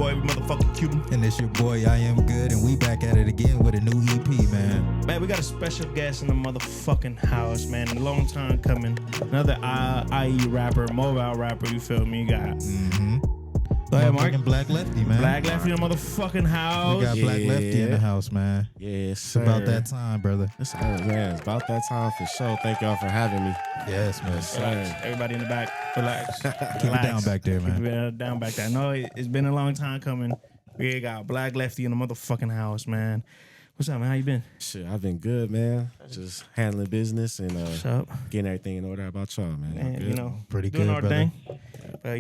boy, motherfucking Cuban. And it's your boy, I Am Good, and we back at it again with a new EP, man. Man, we got a special guest in the motherfucking house, man. A long time coming. Another IE rapper, mobile rapper, you feel me? You got. Go ahead, Mark. Blvcklefty, man. Blvcklefty in the motherfucking house. We got Blvcklefty in the house, man. Yes, It's about that time, brother. It's about that time for sure. Thank y'all for having me. Yes, man. Relax. Everybody in the back, relax. Keep it down back there, man. Keep it down back there. I know it's been a long time coming. We got Blvcklefty in the motherfucking house, man. What's up, man? How you been? Shit, I've been good, man. Just handling business and What's up? getting everything in order. How about y'all, man? And, you know, Pretty doing good, our brother. thing.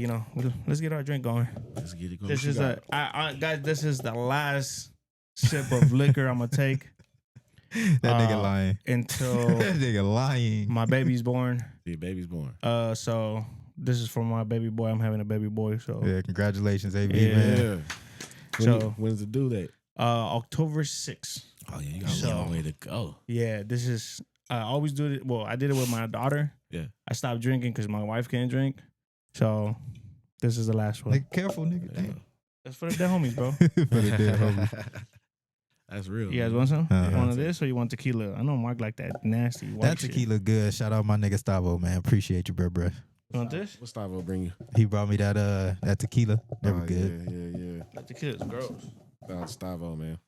You know, let's get our drink going. Let's get it going. This is guys. This is the last sip of liquor I'm gonna take. That nigga lying. Until That nigga lying. my baby's born. The baby's born. So this is for my baby boy. I'm having a baby boy. So Yeah, congratulations, AB, Yeah. man. When's the due date? October 6th. Oh yeah, you got a long way to go. Yeah, this is. I always do it. Well, I did it with my daughter. Yeah. I stopped drinking because my wife can't drink. So this is the last one. Nigga, careful, nigga. Damn. That's for the dead homies, bro. For the dead homie. That's real. You guys want some? Uh-huh. You want this or you want tequila? I know Mark like that nasty white That shit. tequila good. Shout out my nigga Stavo, man. Appreciate you, bro. You want this? What style will bring you? He brought me that tequila. Never good. Yeah. That tequila's gross. Shout out to Stavo, man.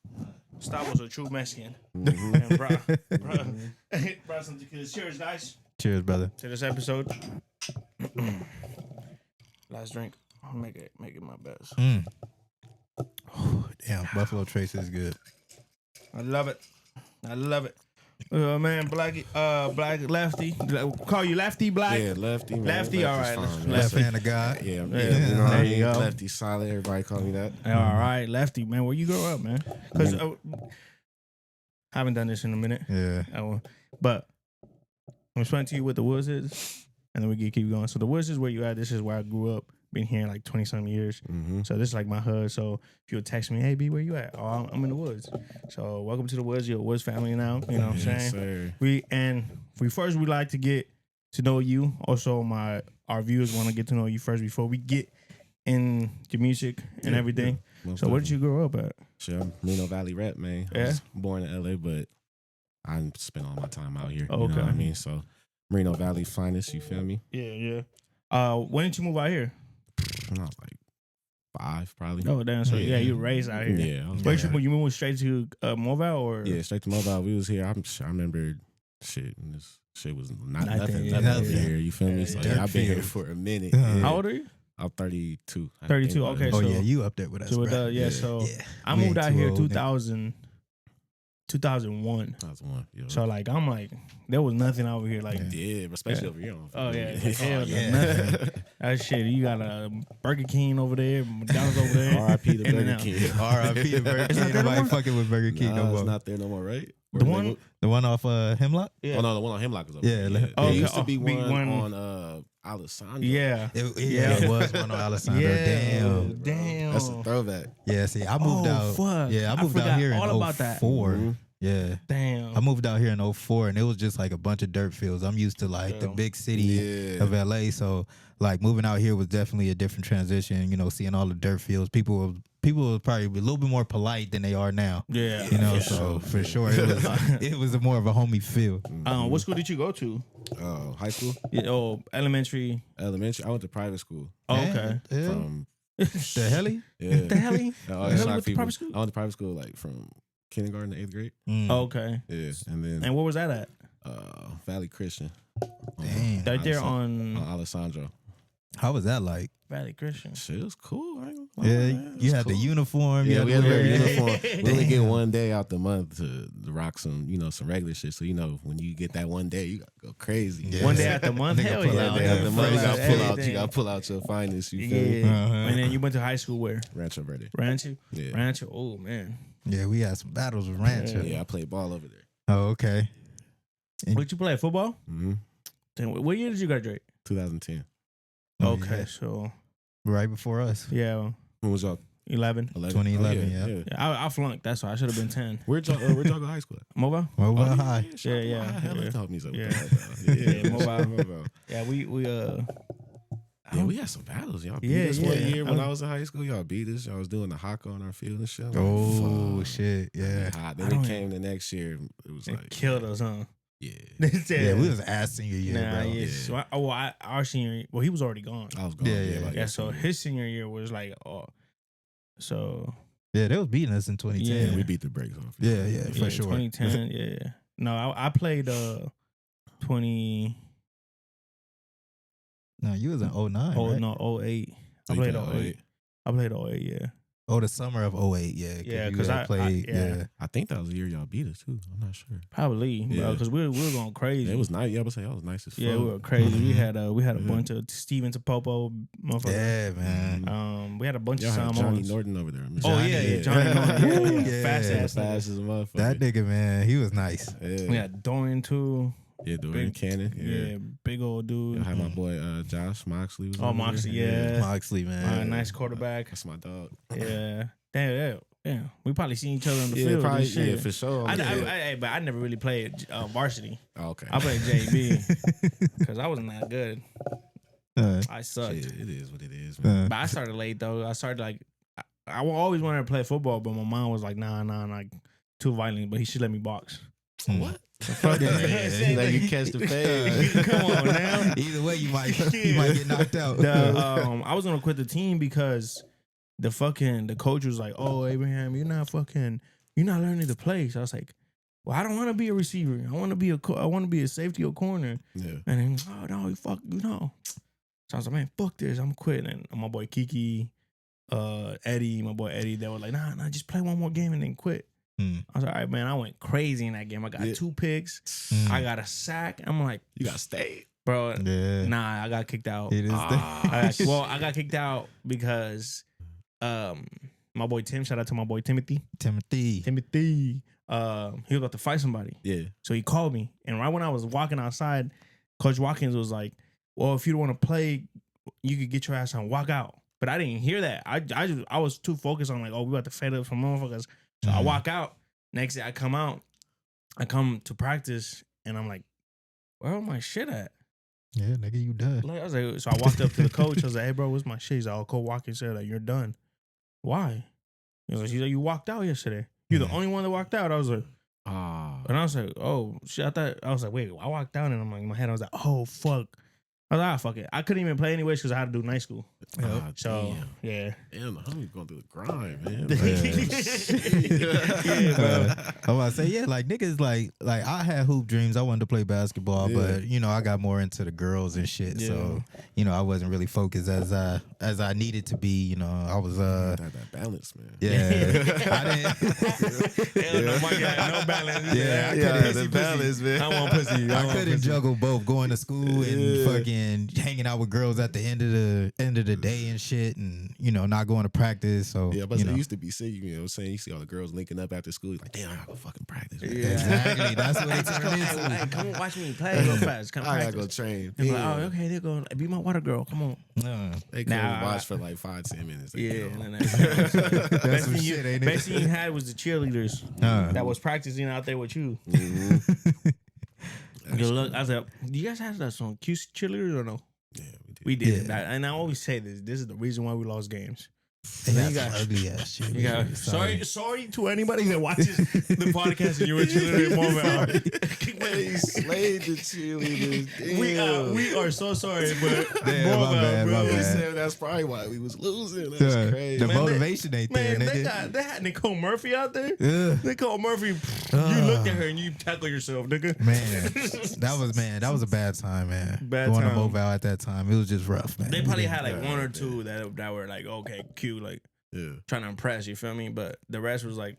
Stavos a true Mexican. Mhm. And bro, some tequila. Cheers, guys, Cheers, brother. to this episode. Last drink. I'll make it my best. Damn, Buffalo Trace is good. I love it. Man, Blvcklefty. Call you Lefty Black? Yeah, lefty, man. Lefty, all right. Lefty's fine, man. Left hand of God. Yeah, Yeah, you know what there I you mean? go. Lefty solid. Everybody call me that. All right, Lefty, man. Where you grow up, man? Because haven't done this in a minute. Yeah. But I'm explaining to you what the Woods is, and then we can keep going. So the Woods is where you at. This is where I grew up. Been here like 20-something years. Mm-hmm. So this is like my hood. So if you would text me, hey, B, where you at? Oh, I'm in the Woods. So welcome to the Woods. You're a Woods family now. You know what I'm saying? Sir. We like to get to know you. Also, our viewers want to get to know you first before we get in your music and everything. Most So where did definitely. you grow up at? Sure, I'm Reno Valley rep, man. I Yeah? was born in LA, but I spent all my time out here. Oh, You know okay. what I mean? So Reno Valley finest, you feel me? Yeah. When did you move out here? When I was like 5, probably. Oh, damn. So yeah, you raised out here. Yeah. I was Where born- you moved straight to Mobile or? Yeah, straight to Mobile. We was here. I remember shit. And this shit was Nothing, nothing yeah. over here. You feel me? Yeah, So yeah. yeah, I've been here Dirt for a minute. Uh-huh. Yeah. How old are you? I'm 32. I 32, think. okay. Oh, So- yeah, you up there with us, So bro. yeah. Yeah. So Yeah. I We moved ain't out too here old, 2001. That was one. Yo. So like I'm like there was nothing over here like. yeah, especially Yeah. over here. Oh yeah, yeah. hell, yeah. nothing. That shit. You got a Burger King over there, McDonald's over there. R.I.P. to In and Burger out. King. R.I.P. to Burger It's not King. there no Nobody more? fucking with Burger King no Nah, it's more. not there no more, right? The one- The one off Hemlock? Yeah. Oh no, the one on Hemlock was over Yeah, there. like- There Okay, used to be big one one. on Alessandro. Yeah. It was one on Alessandro. Yeah. Damn. That's a throwback. Yeah, see, I moved out. Fuck. Yeah, I moved forgot out here in all about that. 04. Mhm. Yeah. Damn. I moved out here in 04, and it was just like a bunch of dirt fields. I'm used to like the Yeah. big city Yeah. of LA, so like moving out here was definitely a different transition. You know, seeing all the dirt fields, people were probably a little bit more polite than they are now. Yeah. You know, Yeah. so for sure it was more of a homey feel. What school did you go to? High school, Elementary. elementary. I went to private school. Oh, okay. Yeah. From The helly? yeah. The hell? I The always hell shock with the people. private school? I went to private school like from kindergarten to 8th grade. Mm. Okay. Yeah, and then And where was that at? Valley Christian. Damn. Right there on on Alessandro. How was that like? Valley Christian. Shit, it was cool. I ain't gonna lie, Yeah, man. It you was had the cool. uniform. Yeah, you we had to wear a Yeah. uniform. We only get Damn. one day out the month to rock some, some regular shit. So when you get that one day, you gotta go crazy. Yeah. One day at the month? Nigga Hell pull yeah. out One day out the month, you Full gotta out pull out. everything. You gotta pull out your finest. You feel me? Yeah. Uh-huh. And then you went to high school where? Rancho Verde. Rancho? Yeah. Rancho. Oh, man. Yeah, we had some battles with Rancho. Yeah, I played ball over there. Oh, okay. What did you play? Football? Mm-hmm. Then what year did you graduate? 2010. Oh, Okay, yeah. so Right before us. yeah, When was y'all? 11. 2011, yeah. Yeah, I flunked. That's why I should have been 10. Where'd y'all go to high school at? Mobile? Well, Oh, high. Yeah. Hell, let's help me so. Yeah. Yeah, Yeah, Mobile. Yeah, we Yeah, we had some battles. Y'all beat Yeah, us one yeah. year when I was in high school. Y'all beat us. Y'all was doing the haka on our field and shit. I'm like, Oh fuck. shit, yeah. Then it came the next year. It was It like killed us, huh? Yeah. They said, Yeah, we was ass senior year, nah, bro. yeah. So our senior, well, he was already gone. I was gone. Yeah, Yeah, yeah. like Yeah, your so senior. his senior year was like, oh, so Yeah, they was beating us in 2010. Yeah, Yeah. we beat the brakes off. Yeah, yeah, for yeah, sure. 2010, yeah. No, I played 20. No, you was in 09, Oh right? no, 08. Oh, I you played played 08. I played 08, yeah. Oh, the summer of 08, yeah. Yeah, you 'cause had I- played, yeah. yeah. I think that was the year y'all beat us too. I'm not sure. Probably, bro, Yeah. because we were going crazy. It was nice. Yeah, I was saying that was nice as fuck. Yeah, we were crazy. We had a Yeah. bunch of Steven Topopo, motherfuckers. Yeah, man. We had a bunch Y'all of had Simons. Johnny Norton over there. Oh yeah, yeah, Johnny Norton. Yeah, yeah. Yeah. Fast Yeah. ass. Fast as a motherfucker. That nigga, man, he was nice. Yeah. We had Dorian too. Yeah, Dorian Big- Cannon. Yeah, Yeah. big old dude. I had my boy Josh Moxley. Was Oh, over Moxley, there. yeah. Moxley, man. Nice quarterback. That's my dog. Yeah. Damn. We probably seen each other in the Yeah, field. probably. and shit. Yeah, for sure. But I never really played varsity. Oh, okay. I played JV because I wasn't that good. I sucked. Shit, it is what it is, man. But I started late though. I started like I always wanted to play football, but my mom was like, nah, like too violent. But he should let me box. What? Yeah. Like you catch the fade. Come on now. Either way, you might get knocked out. I was gonna quit the team because the coach was like, "Oh, Abraham, you're not learning to play." So I was like, "Well, I don't want to be a receiver. I want to be a safety or corner." Yeah. And then, "Oh no, you know." So I was like, "Man, fuck this. I'm quitting." And my boy Kiki, Eddie, they were like, "Nah, just play one more game and then quit." I was like, all right, man. I went crazy in that game. I got 2 picks. I got a sack. I'm like, You got stayed. bro. Yeah. Nah, I got kicked out. It is I got kicked out because my boy Tim, shout out to my boy Timothy. Timothy. He was about to fight somebody. Yeah. So he called me. And right when I was walking outside, Coach Watkins was like, well, if you don't want to play, you could get your ass on, walk out. But I didn't hear that. I was too focused on like, oh, we about to fade up some motherfuckers. So I walk out. Next day I come out. I come to practice and I'm like, where my shit at? Yeah, nigga, you done. Like, I was like, so I walked up to the coach. I was like, hey, bro, what's my shit? He's like, oh, Coach Watkins said like, you're done. Why? He's like, you walked out yesterday. You're the only one that walked out. I was like, and I was like, oh, shit. I was like, wait, I walked out and I'm like, in my head, I was like, oh, fuck. I was like, fuck it. I couldn't even play anyways because I had to do night school. So, yeah. Damn, the homie's going through the grind, man. Yeah, bro. I was about to say, yeah, like niggas, like I had hoop dreams. I wanted to play basketball, but you know, I got more into the girls and shit. Yeah. So, you know, I wasn't really focused as I needed to be. You know, I was that balance, man. yeah. I didn't. Hell no, my guy, no balance. Yeah, I Yeah, couldn't- the balance, man. I want pussy. I couldn't juggle both going to school and fucking hanging out with girls at the end of the day and shit, and you know, not going to practice. So Yeah, but you it know. used to be sick. You know what I'm saying? You see all the girls linking up after school. Like, damn, I gotta go fucking practice. Man. Yeah. Exactly. That's what it turned into. Hey, come on, watch me play real fast. Come I gotta practice. go train. They're like, Yeah. oh, okay, they're going to be my water girl. Come on. They could Nah, watch for like 5-10 minutes. They Yeah. go. And then That's some best shit, ain't best it? thing you had was the cheerleaders that was practicing out there with you. Good luck. I was like, do you guys have that some cute cheerleaders or no? Yeah, we did. We did. Yeah. And I always say this. This is the reason why we lost games. And then that's you got- ugly ass shit. You got, sorry to anybody that watches the podcast and you're a cheerleader moment. Man, you slayed the cheerleaders. We are so sorry, but Damn, my bad, my He bad. said that's probably why we was losing. That's Yeah. crazy. The Man, motivation ain't there, man, nigga. they had Nicole Murphy out there. Ugh. Nicole Murphy, you looked at her and you tackle yourself, nigga. Man, that was a bad time, man. Bad Going time. to Mobile at that time, it was just rough, man. They probably had like Yeah, one or two that were like, okay, cute, like Yeah. trying to impress, you feel me? But the rest was like,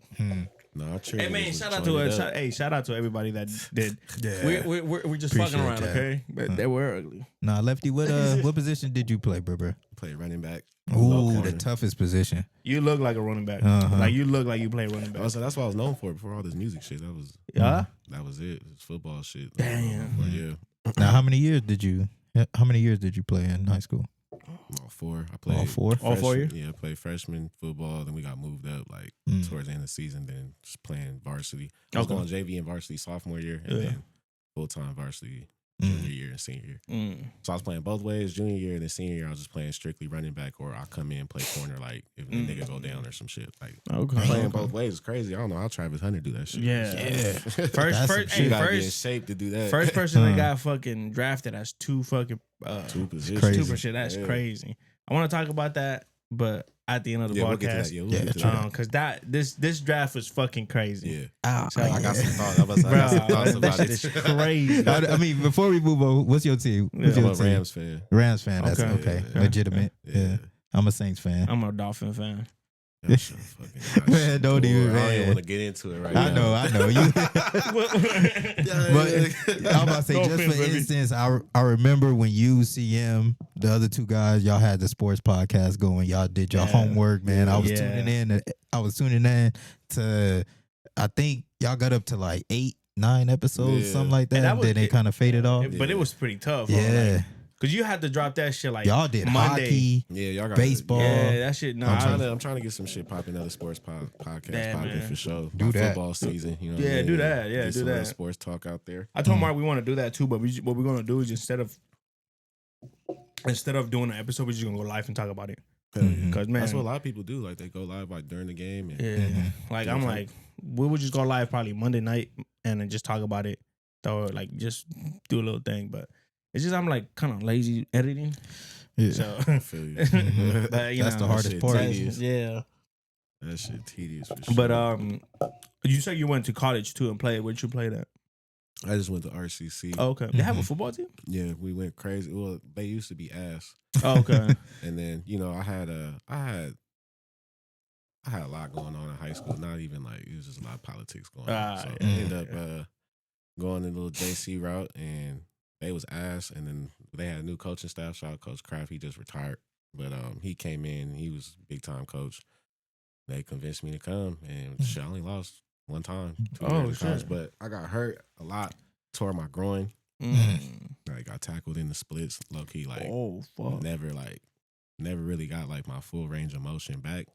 No, our hey man, shout out to shout out to everybody that did. Yeah. We're just Appreciate fucking around, that. okay? But they were ugly. Nah, Lefty, what position did you play, bro? Play running back. Ooh, corner. the toughest position. You look like a running back. Uh-huh. Like you look like you play running back. Oh, so that's what I was known for before all this music shit. That was Yeah. that was it. It was football shit. Damn. But yeah. Now, how many years did you play in high school? All 4. I played All 4? All 4 years? Yeah, I played freshman football. Then we got moved up like towards the end of the season. Then just playing varsity. I was Okay. going JV and varsity sophomore year, and Yeah. then full time varsity junior year and senior year. So I was playing both ways. Junior year and then senior year, I was just playing strictly running back, or I come in and play corner, like if the nigga go down or some shit. Like playing both ways is crazy. I don't know how Travis Hunter do that shit. Yeah. First, you gotta be in shape to do that. First person that got fucking drafted as two positions. Crazy. That's crazy. I want to talk about that, but at the end of the podcast, we'll get to that. Because this draft was fucking crazy. Yeah, So, I got some thoughts. I got some thoughts about that it. shit is crazy. I mean, before we move on, what's your team? What's I'm your a team? Rams fan. Rams fan. That's okay. Yeah. Legitimate. Yeah. I'm a Saints fan. I'm a Dolphin fan. Man, don't even. I don't even want to get into it right now. I know. You. But I'm about to say, just for instance, I remember when you, CM, the other two guys, y'all had the sports podcast going. Y'all did your homework, man. I was tuning in. I was tuning in to. I think y'all got up to like 8-9 episodes, something like that. And then they kind of faded off. But it was pretty tough. Yeah. Cause you had to drop that shit like y'all did Monday. hockey, y'all got baseball. Yeah, that shit. No, I'm trying to get some shit popping, other sports podcast popping for sure. Do that. Football season, you know. Yeah, do that. Yeah, get do some that. sports talk out there. I told Mark we want to do that too, but what we're gonna do is instead of doing an episode, we're just gonna go live and talk about it. Cause man, that's what a lot of people do. Like they go live like during the game. And, like I'm like, we would just go live probably Monday night and then just talk about it, or like just do a little thing. But it's just I'm like kind of lazy editing. Yeah. So I feel you. but, you That's know, the hardest part. Yeah. That shit tedious for sure. But you said you went to college too and played. Where'd you play that? I just went to RCC. Oh, okay. They have a football team? Yeah, we went crazy. Well, they used to be ass. Oh, okay. And then, you know, I had a lot going on in high school. Not even like it was just a lot of politics going on. So I ended up going the little JC route, and they was ass. And then they had a new coaching staff. Shout out Coach Kraft. He just retired, but he came in. He was big time coach. They convinced me to come, and shit, I only lost one time. 2 years in college, but I got hurt a lot. Tore my groin. Like got tackled in the splits. Low key, like never really got like my full range of motion back.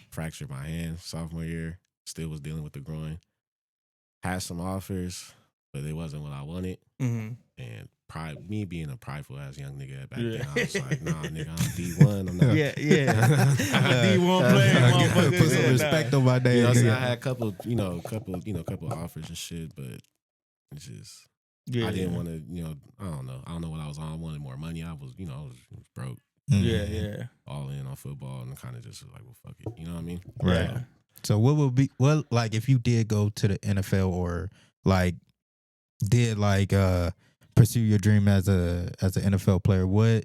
Fractured my hand sophomore year. Still was dealing with the groin. Had some offers, but it wasn't what I wanted. And me being a prideful ass young nigga back then, I was like, nah, nigga, I'm D1. I'm not. Yeah. I'm a D1 player, motherfucker. Put some respect on my name. You know what I'm saying? I had a couple offers and shit, but it's just I didn't want to, I don't know what I was on. I wanted more money. I was broke. Yeah. All in on football and kind of just like, well, fuck it. You know what I mean? Right. Yeah. So what would be like if you did go to the NFL or like did like pursue your dream as an NFL player? What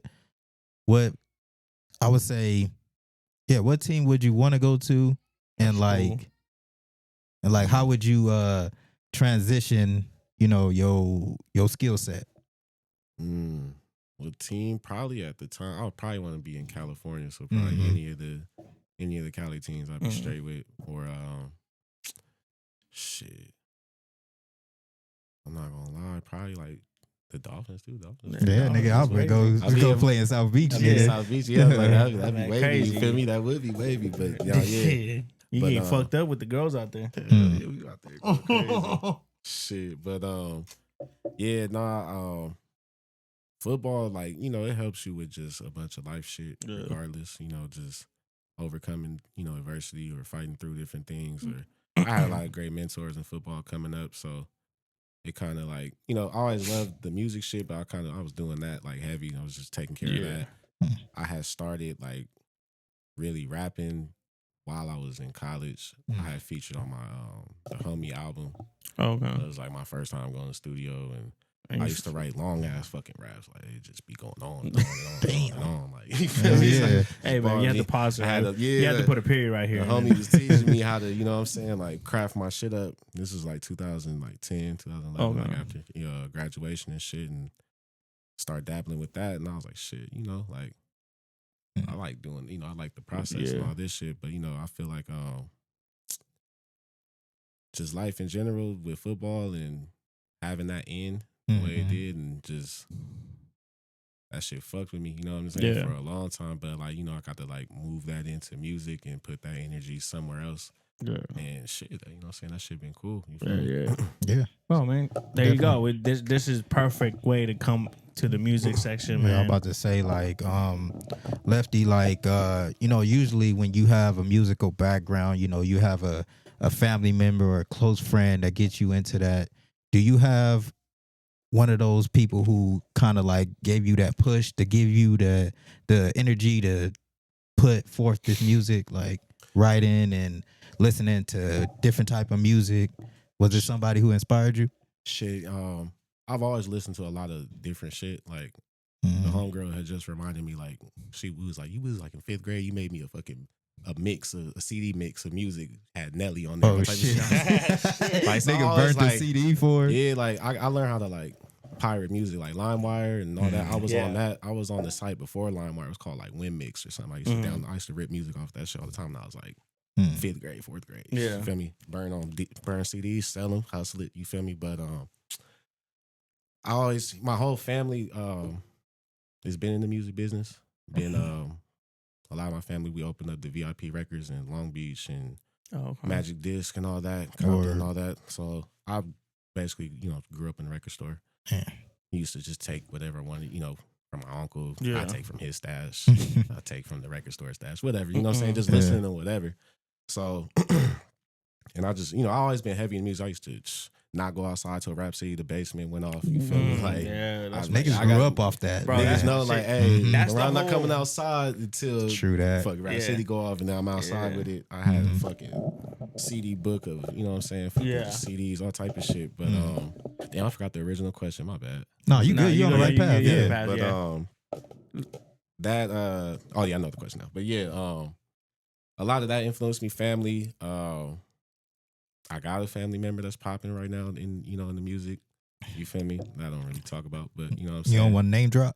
I would say, what team would you want to go to, and like how would you transition? Your skill set. Well, team probably at the time I would probably want to be in California, so probably any of the Cali teams I'd be straight with, or shit. I'm not gonna lie, probably like the Dolphins too. Yeah, nigga, I'll go play in South Beach. South Beach, like that'd be wavy. Crazy. You feel me? That would be wavy, but You get fucked up with the girls out there. Yeah, we out there going crazy. Shit, but football, like, it helps you with just a bunch of life shit, regardless, just overcoming, adversity or fighting through different things. Or I had a lot of great mentors in football coming up, so it kind of like, I always loved the music shit, but I was doing that like heavy. I was just taking care of that. I had started like really rapping while I was in college. I had featured on my the Homie album. Okay. It was like my first time going to the studio, and I used to write long ass fucking raps. Like it just be going on and on and on. Like, you feel me? Like, hey man, you have to pause it. You have to put a period right here. The homie was teaching me how to, like craft my shit up. This was like 2010, 2011, like after graduation and shit, and start dabbling with that. And I was like, shit, like I like doing, I like the process and all this shit. But I feel like just life in general with football and having that end the way it did, and just that shit fucked with me, you know what I'm saying, for a long time. But like, I got to like move that into music and put that energy somewhere else. Yeah. And shit, you know what I'm saying? That shit been cool. You feel me? Yeah. Well, man, there you go. This is perfect way to come to the music section, man. I'm about to say, like, Lefty, like, you know, usually when you have a musical background, you know, you have a family member or a close friend that gets you into that. Do you have one of those people who kind of like gave you that push to give you the energy to put forth this music, like writing and listening to different type of music? Was there somebody who inspired you? Shit, I've always listened to a lot of different shit. Like the homegirl had just reminded me, like she was like, you was like in 5th grade, you made me a CD mix of music, had Nelly on there. Oh shit! Like so nigga burnt the CD for it. Yeah, like I learned how to like pirate music, like LimeWire and all that. I was on that. I was on the site before LimeWire. It was called like WinMix or something. I used to rip music off that shit all the time. And I was like 5th grade, 4th grade. Yeah, you feel me? Burn CDs, sell them, hustle it. You feel me? But my whole family has been in the music business. Been a lot of my family, we opened up the VIP Records in Long Beach and Magic Disc and all that, Compton and all that. So I basically, you know, grew up in the record store. Yeah. Used to just take whatever I wanted, you know, from my uncle. Yeah. I take from his stash. I take from the record store stash, whatever. You know what I'm saying? Just listening to whatever. So, and I just, you know, I always been heavy in music. I used to not go outside till Rap City, the basement went off. You feel me? Like, niggas grew up off that. Bro, niggas know, like, hey, I'm not coming outside until fuck Rap City go off, and now I'm outside with it. I had a fucking CD book of, you know what I'm saying? CDs, all type of shit. But damn, I forgot the original question. My bad. No, you good. You on the right path. Yeah. But that oh yeah, I know the question now. But yeah, a lot of that influenced me. Family. I got a family member that's popping right now in the music. You feel me? I don't really talk about, but you know what I'm saying. You don't want to name drop?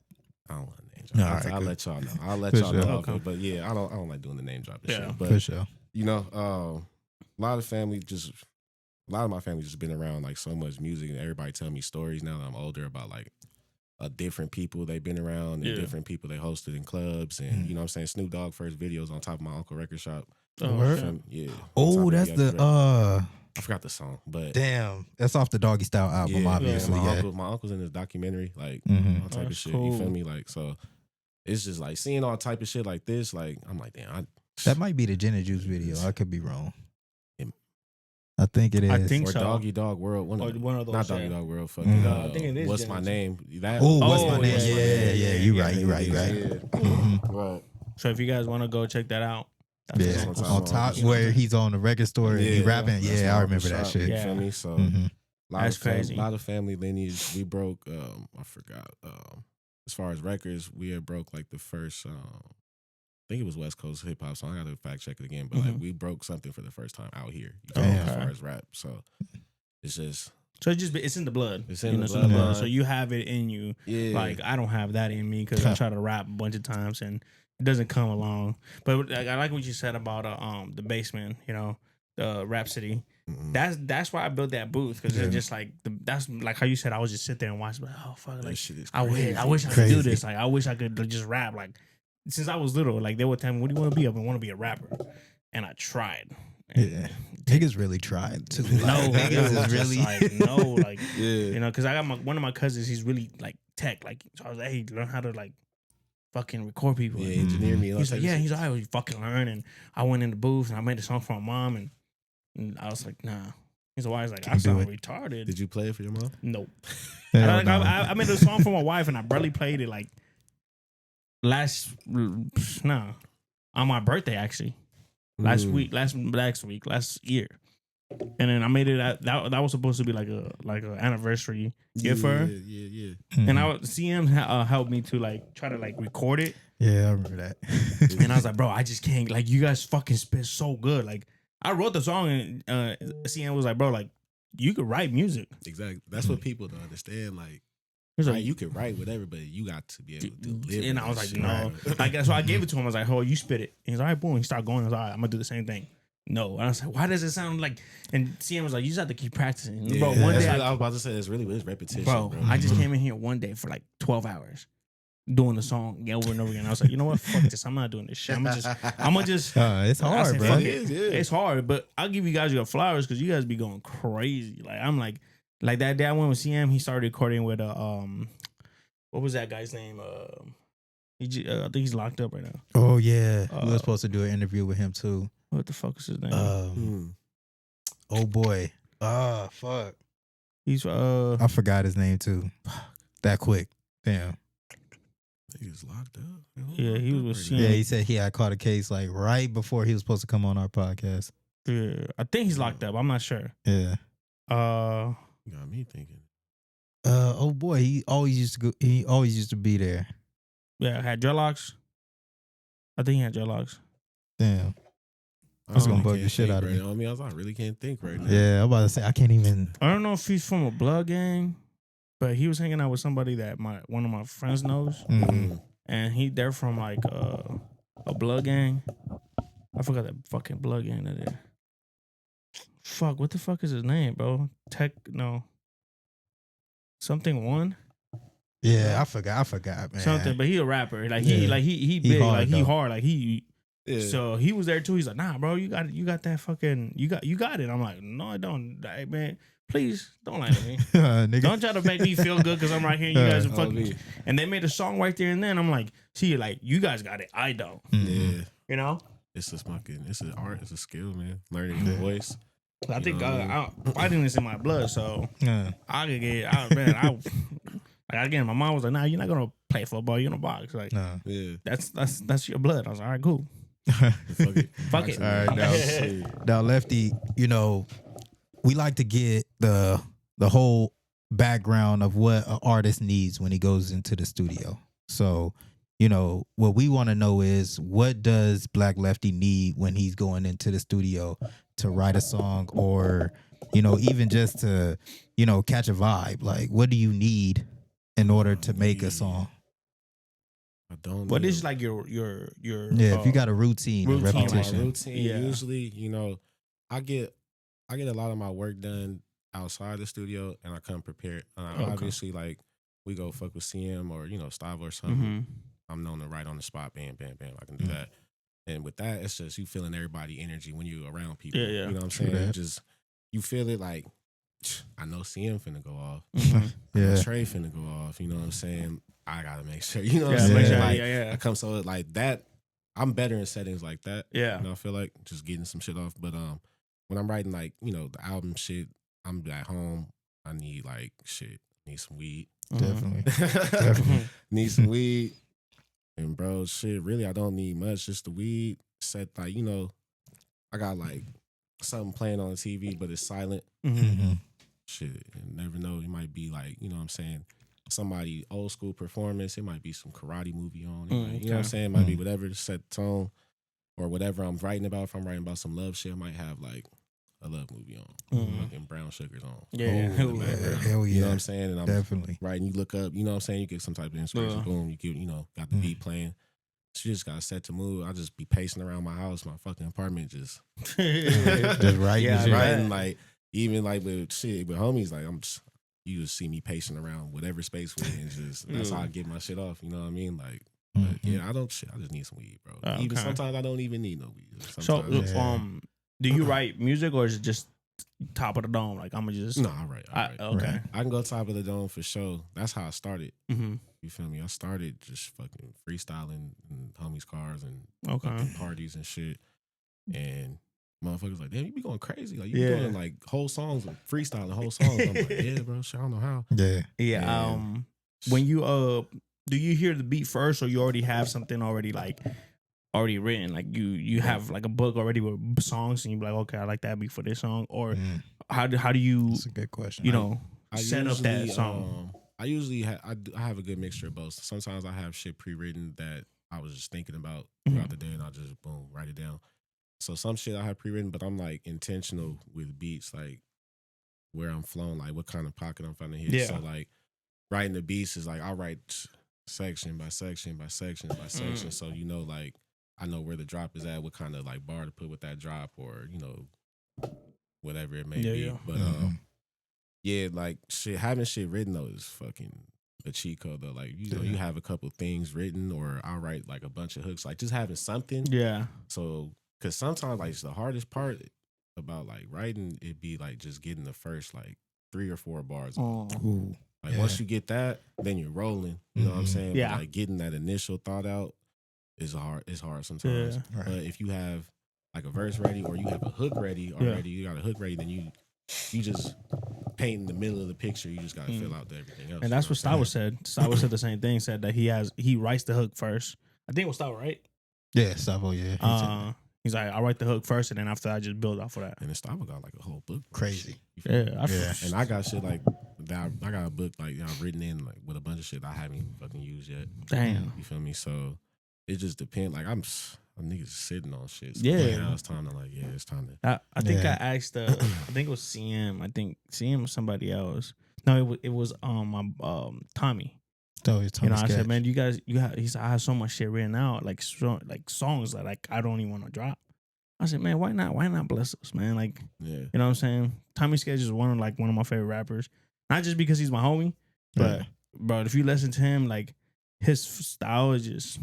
I don't want to name drop. I'll let y'all know. I'll let y'all know. Okay. But yeah, I don't like doing the name drop and shit. But for sure. You know, a lot of my family just been around like so much music, and everybody tell me stories now that I'm older about like different people they've been around and different people they hosted in clubs, and you know what I'm saying. Snoop Dogg first videos on top of my Uncle Record Shop. Yeah. Oh, that's the I forgot the song, but damn, that's off the Doggy Style album, obviously. My uncle's in this documentary, like all type of shit. Cool. You feel me? Like, so it's just like seeing all type of shit like this. Like, I'm like, damn, that might be the Gin and Juice video. I could be wrong. I think it is. I think or so. Doggy Dog World. One of those. Not Doggy Dog World. Fucking. I think it is. What's my name? That. What's my name? Yeah. You right. Right. So if you guys want to go check that out. On top where he's on the record store and he rapping. Yeah, I remember that shit. You feel me? So that's crazy. A lot of family lineage. We broke. I forgot. As far as records, we had broke like the first. I think it was West Coast hip hop song. I got to fact check it again, but like we broke something for the first time out here. As far as rap, so it's just. So it's in the blood. It's in the blood. So you have it in you. Yeah. Like I don't have that in me because I try to rap a bunch of times and it doesn't come along. But I like what you said about the basement. You know, the Rhapsody. Mm-hmm. That's why I built that booth because it's just like that's like how you said. I was just sit there and watch. Like, oh fuck, like shit is I wish I could do this. Like I wish I could just rap. Like since I was little, like they would tell me, "What do you want to be?" I want to be a rapper, and I tried. Yeah, niggas really tried to. No, niggas is really like no, like you know, because I got one of my cousins. He's really like tech, like so I was like, hey, learn how to like fucking record people. Yeah, engineer me. He's like, yeah, he's like, I was fucking learn, and I went in the booth and I made a song for my mom, and I was like, nah. He's always like, I sound retarded. Did you play it for your mom? Nope. I made a song for my wife and I barely played it like last on my birthday actually. Last year. And then I made it that was supposed to be like a anniversary gift for her. Yeah. Mm-hmm. And CM helped me to like try to like record it. Yeah, I remember that. And I was like, bro, I just can't, like you guys fucking spit so good. Like I wrote the song and CM was like, bro, like you could write music. Exactly. That's what people don't understand. Like, right, you can write whatever, but you got to be able to deliver. And I was like, no. Like, so I gave it to him. I was like, oh, you spit it. And he's like, all right, boom. He started going. I was like, all right, I'm going to do the same thing. No. And I was like, why does it sound like... And CM was like, you just have to keep practicing. Yeah, bro, one day... I was about to say, it's repetition. Bro, I just came in here one day for like 12 hours. doing the song over and over again. I was like, you know what? Fuck this. I'm not doing this shit. I'm gonna just. It's hard, bro. It's hard, but I'll give you guys your flowers because you guys be going crazy. Like I'm like that day I went with CM. He started recording with what was that guy's name? I think he's locked up right now. Oh yeah, we were supposed to do an interview with him too. What the fuck is his name? Oh boy. Fuck. He's I forgot his name too. That quick. Damn. He was locked up. Yeah, he was with CM. Yeah, he said he had caught a case like right before he was supposed to come on our podcast. Yeah, I think he's locked up. I'm not sure. Yeah. Got me thinking. Oh boy, he always used to go. He always used to be there. Yeah, had dreadlocks. I think he had dreadlocks. Damn. I was gonna bug the shit out of me. I mean, I really can't think right now. Yeah, I'm about to say I can't even. I don't know if he's from a blood gang, but he was hanging out with somebody that one of my friends knows, and they're from like a blood gang. I forgot that fucking blood gang that is. Fuck, what the fuck is his name, bro? Something one. Yeah, I forgot, man. Something, but he a rapper. Like he big, hard, like he though. hard, like he. Yeah. So he was there too. He's like, nah, bro, you got that fucking, you got it. I'm like, no, I don't. Hey, man, please don't lie to me. Nigga. Don't try to make me feel good because I'm right here and you guys are fucking. And they made a song right there and then. I'm like, see, like you guys got it, I don't. Yeah, you know. It's just fucking. It's an art. It's a skill, man. Learning your voice. I think fighting this in my blood, so I could get. Again, my mom was like, nah, you're not gonna play football. You're gonna box. Like, yeah, that's your blood. I was like, all right, cool. Fuck it. All right, now Lefty, you know, we like to get the whole background of what an artist needs when he goes into the studio. So, you know, what we want to know is what does Black Lefty need when he's going into the studio to write a song, or, you know, even just to, you know, catch a vibe. Like, what do you need in order to make a song? I don't. What is like your if you got a routine and repetition. Routine. Usually, you know, I get a lot of my work done outside the studio, and I come prepared. Obviously, like we go fuck with CM or Stavo or something. I'm known to write on the spot. Bam, bam, bam. I can do that. And with that, it's just you feeling everybody energy when you around people. Yeah. You know what I'm saying? You feel it like, I know CM finna go off. Yeah. Trey finna go off. You know what I'm saying? I gotta make sure. You know what I'm saying? Like, I come so like that. I'm better in settings like that. Yeah. I feel like just getting some shit off. But when I'm writing like the album shit, I'm at home. I need like shit. Need some weed. Definitely. Need some weed. And bro, shit. Really, I don't need much. Just the weed. Set like I got like something playing on the TV, but it's silent. Shit, you never know. It might be like, you know what I'm saying, somebody old school performance. It might be some karate movie on. You know what I'm saying? It might be whatever to set the tone or whatever I'm writing about. If I'm writing about some love shit, I might have like a love movie on. Fucking Brown Sugar's on. Yeah. Hell yeah. You know what I'm saying? And I'm definitely writing. You look up, you know what I'm saying? You get some type of inspiration. Boom. You get, got the beat playing. So you just got set to move. I just be pacing around my house, my fucking apartment, just writing. Writing like, even like with homies, like you just see me pacing around whatever space we're in. Just that's how I get my shit off. You know what I mean? Like, but yeah, I just need some weed, bro. Even sometimes I don't even need no weed. Sometimes, do you write music or is it just top of the dome? Like I'm gonna just I write. Okay, I can go top of the dome for sure. That's how I started. You feel me? I started just fucking freestyling in homies' cars and fucking parties and shit. And motherfuckers like, damn, you be going crazy. Like, you be doing like whole songs, freestyling whole songs. I'm like, yeah, bro, shit, I don't know how. Yeah. When you do you hear the beat first, or you already have something already written? Like you have like a book already with songs, and you be like, okay, I like that beat for this song. Or how do you? That's a good question. Set up that song. I usually I have a good mixture of both. Sometimes I have shit pre-written that I was just thinking about throughout the day, and I'll just boom write it down. So some shit I have pre-written, but I'm like intentional with beats, like where I'm flowing, like what kind of pocket I'm trying to hit. Yeah. So like writing the beats is like I'll write section by section by section by section. So like I know where the drop is at, what kind of like bar to put with that drop, or whatever it may be. Yeah. But like shit, having shit written though is fucking a cheat code though. Like you know, you have a couple things written, or I'll write like a bunch of hooks. Like just having something. Yeah. So, because sometimes like the hardest part about like writing, it'd be like just getting the first like 3 or 4 bars. Like once you get that, then you're rolling. You know what I'm saying? Yeah. But like getting that initial thought out is hard. It's hard sometimes. Yeah. Right. But if you have like a verse ready, or you have a hook ready already, you got a hook ready, then you just paint in the middle of the picture. You just got to fill out everything else. And that's what Stavo said. Stavo said the same thing. Said that he writes the hook first. I think it was Stavo, right? Yeah, Stavo. Yeah. He's like, I write the hook first, and then after I just build off of that. And then Stavo got like a whole book. Crazy. Yeah. And I got shit like that. I got a book like written in like with a bunch of shit I haven't even fucking used yet. Damn. You feel me? So it just depends. Like I'm niggas sitting on shit. So Yeah. Now it's time to it's time to. I think I asked. I think it was CM. I think CM was somebody else. No, it was my Tommy. Oh, it's Tommy. I said, man, you guys, he said I have so much shit written out, like songs that like I don't even want to drop. I said, man, why not bless us, man? Like, you know what I'm saying? Tommy Sketch is one of my favorite rappers. Not just because he's my homie, but bro, if you listen to him, like his style is just.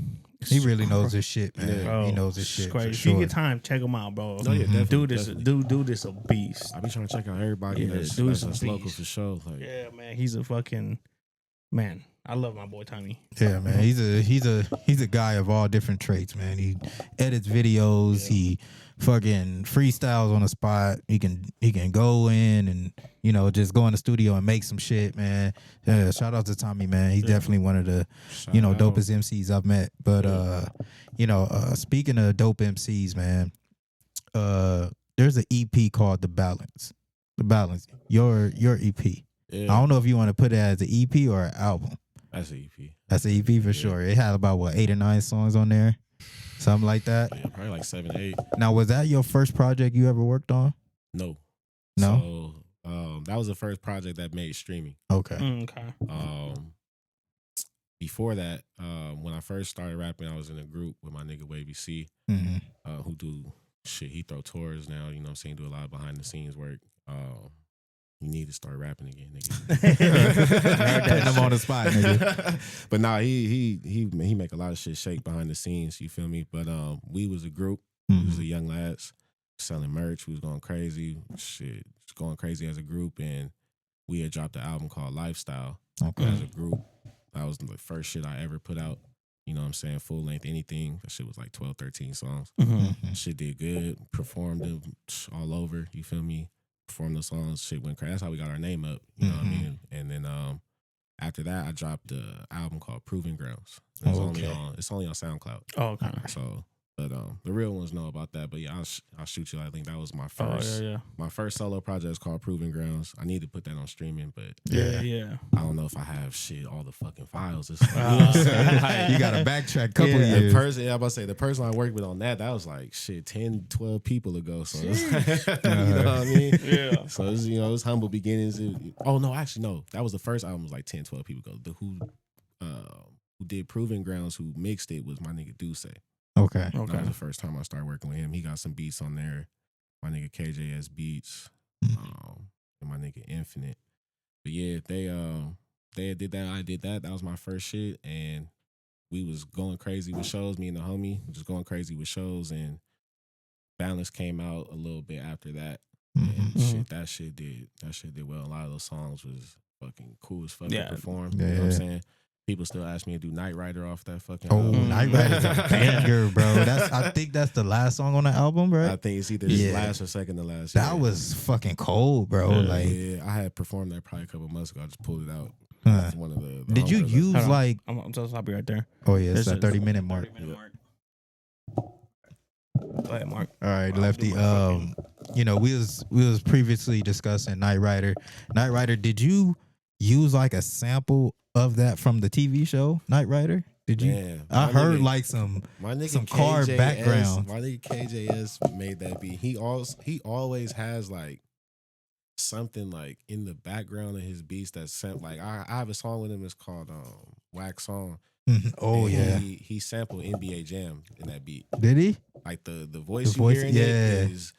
He really knows his shit, man. Yeah. Bro, he knows his shit. Crazy. For If sure. you get time, check him out, bro. Oh, yeah, definitely, Dude, this a beast. I be trying to check out everybody that's local for sure. Like, yeah, man, he's a fucking man. I love my boy Tommy. Yeah, man. He's a guy of all different traits, man. He edits videos. Yeah. He fucking freestyles on the spot. He can go in and just go in the studio and make some shit, man. Yeah, shout out to Tommy, man. He's definitely one of the dopest MCs I've met. But speaking of dope MCs, man, there's an EP called The Balance. The Balance. Your EP. Yeah. I don't know if you want to put it as an EP or an album. That's an EP. That's an EP for sure. It had about 8 or 9 songs on there, something like that. Yeah, probably like 7, 8. Now, was that your first project you ever worked on? No. No. So that was the first project that made streaming. Okay. Okay. Before that, when I first started rapping, I was in a group with my nigga Blvc, who do shit. He throw tours now. You know what I'm saying? Do a lot of behind the scenes work. You need to start rapping again, nigga. Putting him on the spot, nigga. But nah, he make a lot of shit shake behind the scenes. You feel me? But we was a group. We was the young lads selling merch. We was going crazy. Shit, just going crazy as a group. And we had dropped an album called Lifestyle. Okay. As a group. That was the first shit I ever put out. You know what I'm saying? Full length, anything. That shit was like 12, 13 songs. Shit did good. Performed them all over. You feel me? Performed the songs, shit went crazy. That's how we got our name up. You know what I mean? And then after that, I dropped an album called Proving Grounds. It's only on SoundCloud. Oh, okay. So, but the real ones know about that. But yeah, I'll shoot you. I think that was my first. My first solo project is called Proving Grounds. I need to put that on streaming, but yeah. I don't know if I have all the fucking files. You got to backtrack a couple years. The person I worked with on that was like 10, 12 people ago. So you know what I mean? Yeah. So it was humble beginnings. That was the first album. Was like 10, 12 people ago. Who did Proving Grounds? Who mixed it was my nigga Duce. Okay. That was the first time I started working with him. He got some beats on there. My nigga KJS Beats, and my nigga Infinite. But yeah, they did that. I did that. That was my first shit, and we was going crazy with shows. Me and the homie just going crazy with shows, and Balance came out a little bit after that. And that shit did well. A lot of those songs was fucking cool as fuck to perform. You know what I'm saying? People still ask me to do Night Rider off that fucking album. Night Rider's a banger, bro. I think that's the last song on the album, right? I think it's either last or second to last. That was fucking cold, bro. I had performed that probably a couple months ago. I just pulled it out. That's one of the Did you use like... I'm so happy right there. Oh, yeah, it's that 30-minute mark. Go ahead, Mark. All right, Lefty. We was previously discussing Night Rider. Night Rider, did you use like a sample of that from the TV show Night Rider? Did you? Yeah, I heard like some car background. My nigga KJS made that beat. He always has like something like in the background of his beats that's like I have a song with him. It's called Wax Song. Oh, and yeah. He sampled NBA Jam in that beat. Did he? Like the voice you hear in it is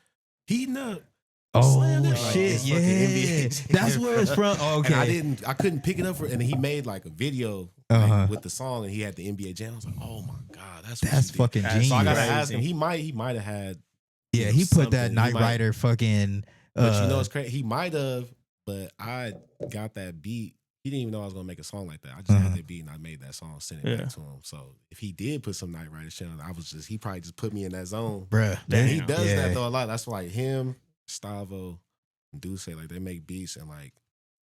heating up. Oh, like shit, it's yeah. fucking NBA. That's where it's from. Okay. And I couldn't pick it up and he made like a video with the song, and he had the NBA Jam. I was like, oh my god, that's fucking genius. So I gotta ask him. He might have had. Yeah, he put that Knight Rider fucking. But you know it's crazy. He might have, but I got that beat. He didn't even know I was gonna make a song like that. I just had that beat and I made that song, sent it back to him. So if he did put some Knight Rider shit on, he probably just put me in that zone, bruh. And he does that though a lot. That's why like him, Stavo, and Duce, like they make beats and like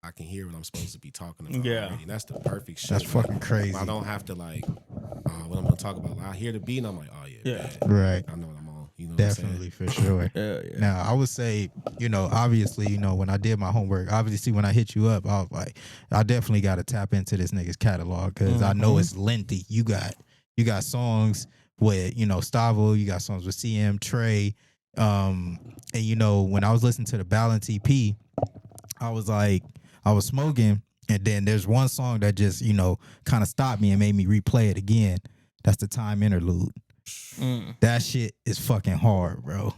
I can hear what I'm supposed to be talking about. Yeah, already. And that's the perfect shit. That's fucking crazy. I don't have to like what I'm gonna talk about. Like, I hear the beat and I'm like, oh yeah, right. I know what I'm on. You know, definitely for sure. Now I would say, obviously, when I did my homework, obviously when I hit you up, I was like, I definitely got to tap into this nigga's catalog because I know it's lengthy. You got songs with Stavo, you got songs with CM, Trey, and when I was listening to the Balance EP, I was smoking, and then there's one song that just kind of stopped me and made me replay it again. That's the Time Interlude. That shit is fucking hard, bro.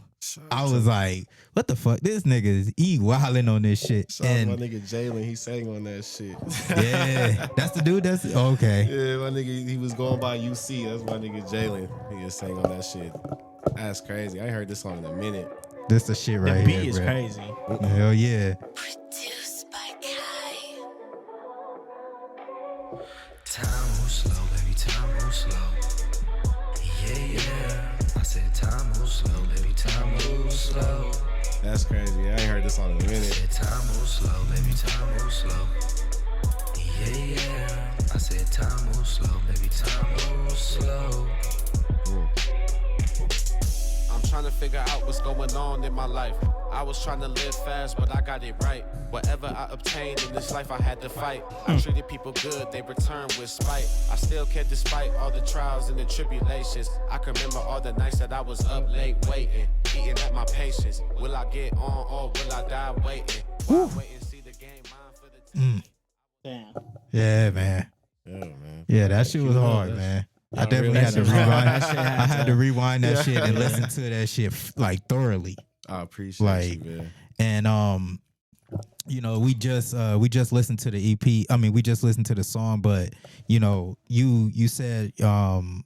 I was like, what the fuck? This nigga is wilding on this shit. Shout out my nigga Jalen, he sang on that shit. Yeah, that's the dude. Okay. Yeah, my nigga, he was going by UC. That's my nigga Jalen. He just sang on that shit. That's crazy. I ain't heard this song in a minute. This the shit right here. The beat is crazy. Hell yeah. Produced by Kai. Time moves slow, baby. Time moves slow. Yeah. I said time moves slow, baby. Time moves slow. That's crazy. I ain't heard this song in a minute. I said time moves slow, baby. Time moves slow. Yeah. I said time moves slow, baby. Time moves slow. I'm trying to figure out what's going on in my life. I was trying to live fast, but I got it right. Whatever I obtained in this life, I had to fight. I treated people good, they returned with spite. I still care despite all the trials and the tribulations. I can remember all the nights that I was up late waiting, eating at my patience. Will I get on or will I die waiting? Wait and see the game mine for the team. Damn. Yeah, man. Yeah, man. Yeah, that shit was hard, man. I definitely had to rewind. I had to rewind that shit and listen to that shit like thoroughly. I appreciate you, man. And we just listened to the EP. I mean, we just listened to the song, but you said, will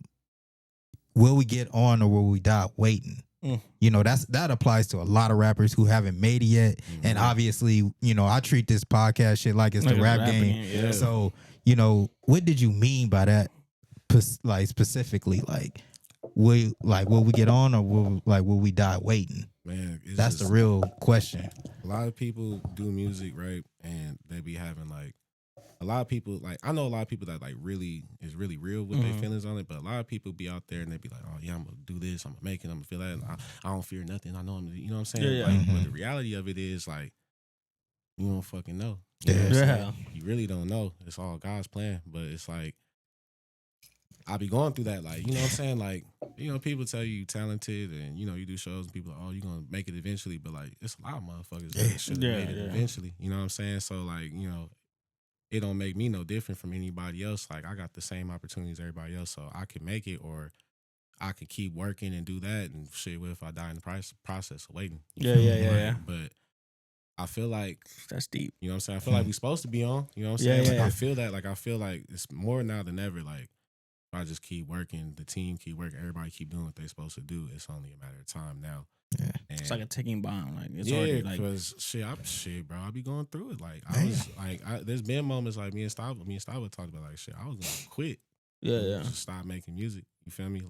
we get on or will we die waiting? That applies to a lot of rappers who haven't made it yet. And obviously, I treat this podcast shit like it's the rap game. Yeah. So, what did you mean by that? Like specifically, will we get on or will we die waiting? Man, that's the real question. A lot of people do music, right? And they be having a lot of people, I know a lot of people that really is really real with their feelings on it, but a lot of people be out there and they be like, oh yeah, I'm gonna do this, I'm gonna make it, I'm gonna feel that, and I don't fear nothing. I know you know what I'm saying? But the reality of it is you don't fucking know. You know what I'm saying? You really don't know. It's all God's plan, but it's I be going through that, you know what I'm saying? People tell you talented and, you do shows and people are, oh, you're going to make it eventually. But, it's a lot of motherfuckers that should have made it eventually. You know what I'm saying? So, it don't make me no different from anybody else. I got the same opportunities as everybody else, so I can make it or I can keep working and do that. And shit, what if I die in the process of waiting? Yeah. But I feel like that's deep. You know what I'm saying? I feel like we supposed to be on. You know what I'm saying? I feel that. I feel like it's more now than ever. If I just keep working, the team keep working, everybody keep doing what they're supposed to do. It's only a matter of time now. Yeah. And it's like a ticking bomb. It's already already because bro, I be going through it. There's been moments me and Stavo talked about shit. I was gonna quit. Just stop making music. You feel me?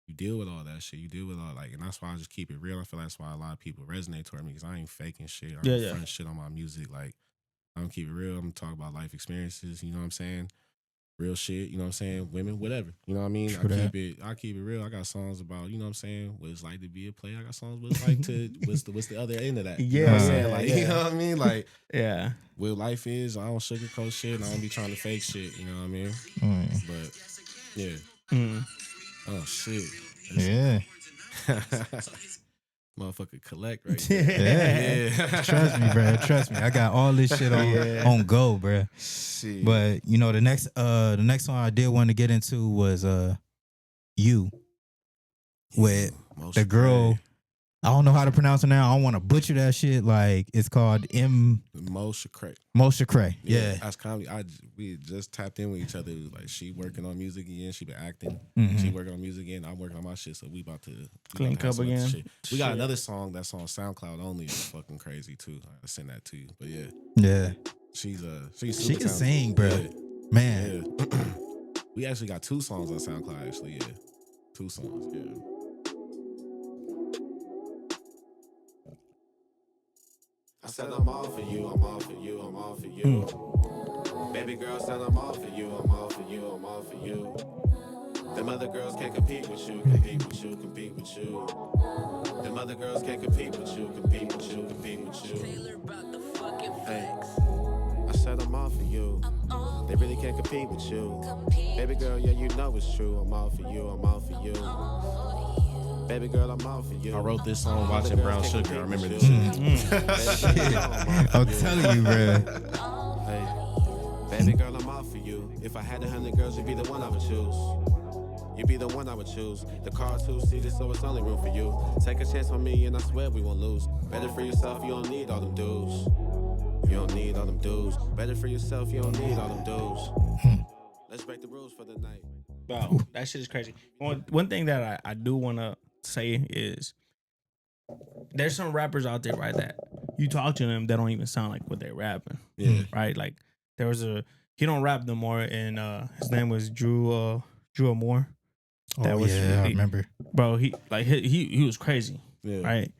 You deal with all that shit. You deal with all and that's why I just keep it real. I feel that's why a lot of people resonate toward me because I ain't faking shit. I ain't fronting shit on my music. I'm gonna keep it real. I'm gonna talk about life experiences. You know what I'm saying? Real shit, you know what I'm saying? Women, whatever. You know what I mean? I keep it real. I got songs about, you know what I'm saying, what it's like to be a player. I got songs what it's like to what's the other end of that. You know what I'm saying? You know what I mean? What life is, I don't sugarcoat shit and I don't be trying to fake shit, you know what I mean? But oh shit. Yeah. Motherfucker collect right there. Yeah. Trust me, bro. Trust me. I got all this shit on go, bro. Shit. But the next song I did want to get into was You with the girl I don't know how to pronounce it now. I don't want to butcher that shit. Like it's called Blvcklefty. Yeah. That's comedy. We just tapped in with each other. Like she working on music again. She been acting. Mm-hmm. She working on music again. I'm working on my shit. So we about to link up again. Shit. We got another song that's on SoundCloud only. It's fucking crazy too. I'll send that to you. But yeah. Yeah. She's super she can talented. sing, bro. Yeah. Man. Yeah. We actually got 2 songs on SoundCloud. Actually, yeah. 2 songs. Yeah. I said I'm all for you, I'm all for you, I'm all for you. Baby girl said I'm all for you, I'm all for you, I'm all for you. Them other girls can't compete with you, compete with you, compete with you. Them other girls can't compete with you, compete with you, compete with you. Hey, I said I'm all for you. They really can't compete with you. Baby girl, yeah, you know it's true. I'm all for you, I'm all for you. Baby girl, I'm all for you. I wrote this song watching Brown Sugar. I remember this shit. I'm telling you, bro. Hey, baby girl, I'm all for you. If I had 100 girls, you'd be the one I would choose. You'd be the one I would choose. The car 2-seated, so it's only room for you. Take a chance on me, and I swear we won't lose. Better for yourself, you don't need all them dudes. You don't need all them dudes. Better for yourself, you don't need all them dudes. Let's break the rules for the night. Wow, that shit is crazy. One thing that I do want to say is there's some rappers out there, right, that you talk to them that don't even sound like what they're rapping. Yeah. Right? Like there was he don't rap no more, and his name was Drew Moore. I remember. Bro, he was crazy. Yeah. Right?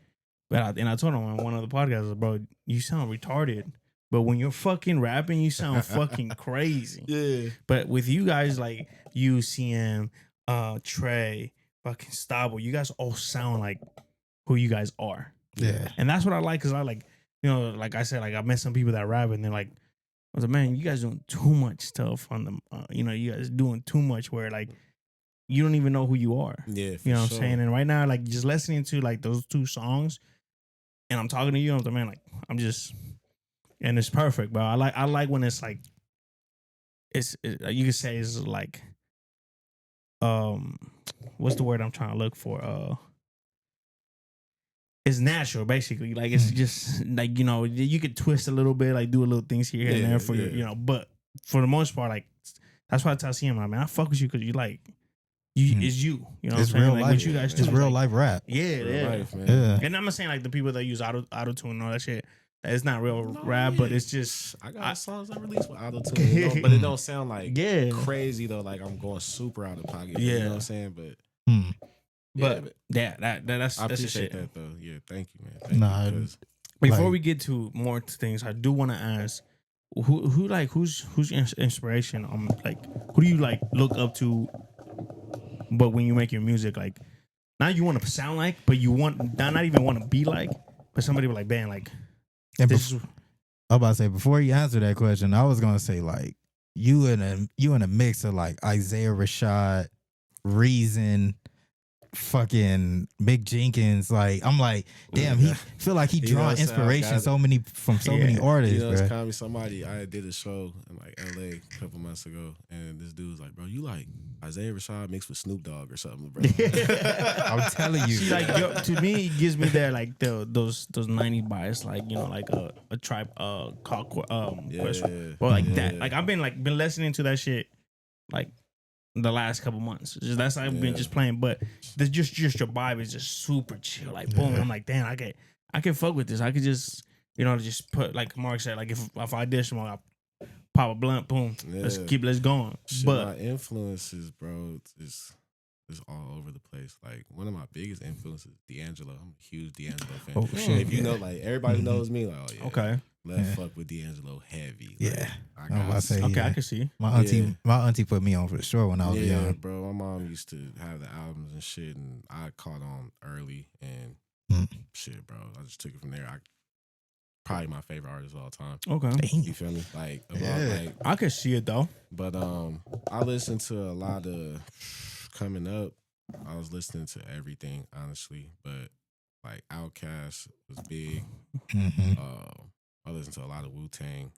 But I told him on one of the podcasts, bro, you sound retarded. But when you're fucking rapping, you sound fucking crazy. Yeah. But with you guys like UCM, Trey, fucking Stabo, you guys all sound like who you guys are. Yeah. And that's what I like, because I like, like I said, like I met some people that rap and they're like, I was like, man, you guys doing too much stuff on them. You guys doing too much where like you don't even know who you are. Yeah, you know what I'm saying? And right now, like just listening to like those 2 songs, and I'm talking to you, I'm like, man, like I'm just, and it's perfect, bro. I like when it's like, you could say it's like, what's the word I'm trying to look for? It's natural, basically. Like it's just like, you could twist a little bit, like do a little things here and there for your, but for the most part, like that's why I tell CM, like, man, I fuck with you because you like, it's you. You know what I'm saying? Real like, life. What you guys do it's real like, life rap. Yeah, Real life, man. Yeah. And I'm not saying like the people that use auto-tune and all that shit, it's not real rap, but it's just I got songs I released with auto-tune, but it don't sound like crazy though. Like I'm going super out of pocket. Yeah. You know what I'm saying? But but that's I appreciate shit. that though. Yeah, thank you, man. Thank you, before we get to more things, I do want to ask who's inspiration? Like who do you like look up to? But when you make your music, like not you want to sound like, but you want not even want to be like, but somebody like, man, like. And I'm about to say, before you answer that question, I was gonna say like you in a mix of like Isaiah Rashad, Reason, fucking Mick Jenkins. Like I'm like, damn, he feel like he drawing inspiration from so many artists. You know, it's kind of somebody. I did a show in like LA a couple months ago, and this dude was like, "Bro, you like Isaiah Rashad mixed with Snoop Dogg or something, bro?" I'm telling you. See, like to me, it gives me that like those 90s bias, like like a tribe quest, or like that. Like I've been listening to that shit like the last couple months. That's how I've been just playing, but just your vibe is just super chill. Like boom, I'm like, damn, I can fuck with this. I could just just put, like Mark said, like if I dish him, I pop a blunt, boom, let's going. Shit, but my influences, bro, is all over the place. Like one of my biggest influences, D'Angelo. I'm a huge D'Angelo fan. Oh shit! If you know, like everybody knows me, like okay. Let's fuck with D'Angelo heavy. Yeah. Like, I can see. My auntie put me on for sure when I was young. Bro. My mom used to have the albums and shit, and I caught on early and shit, bro. I just took it from there. Probably my favorite artist of all time. Okay. You feel me? Like, I can see it though. But I listened to a lot of coming up. I was listening to everything, honestly, but like Outkast was big. I listened to a lot of Wu-Tang.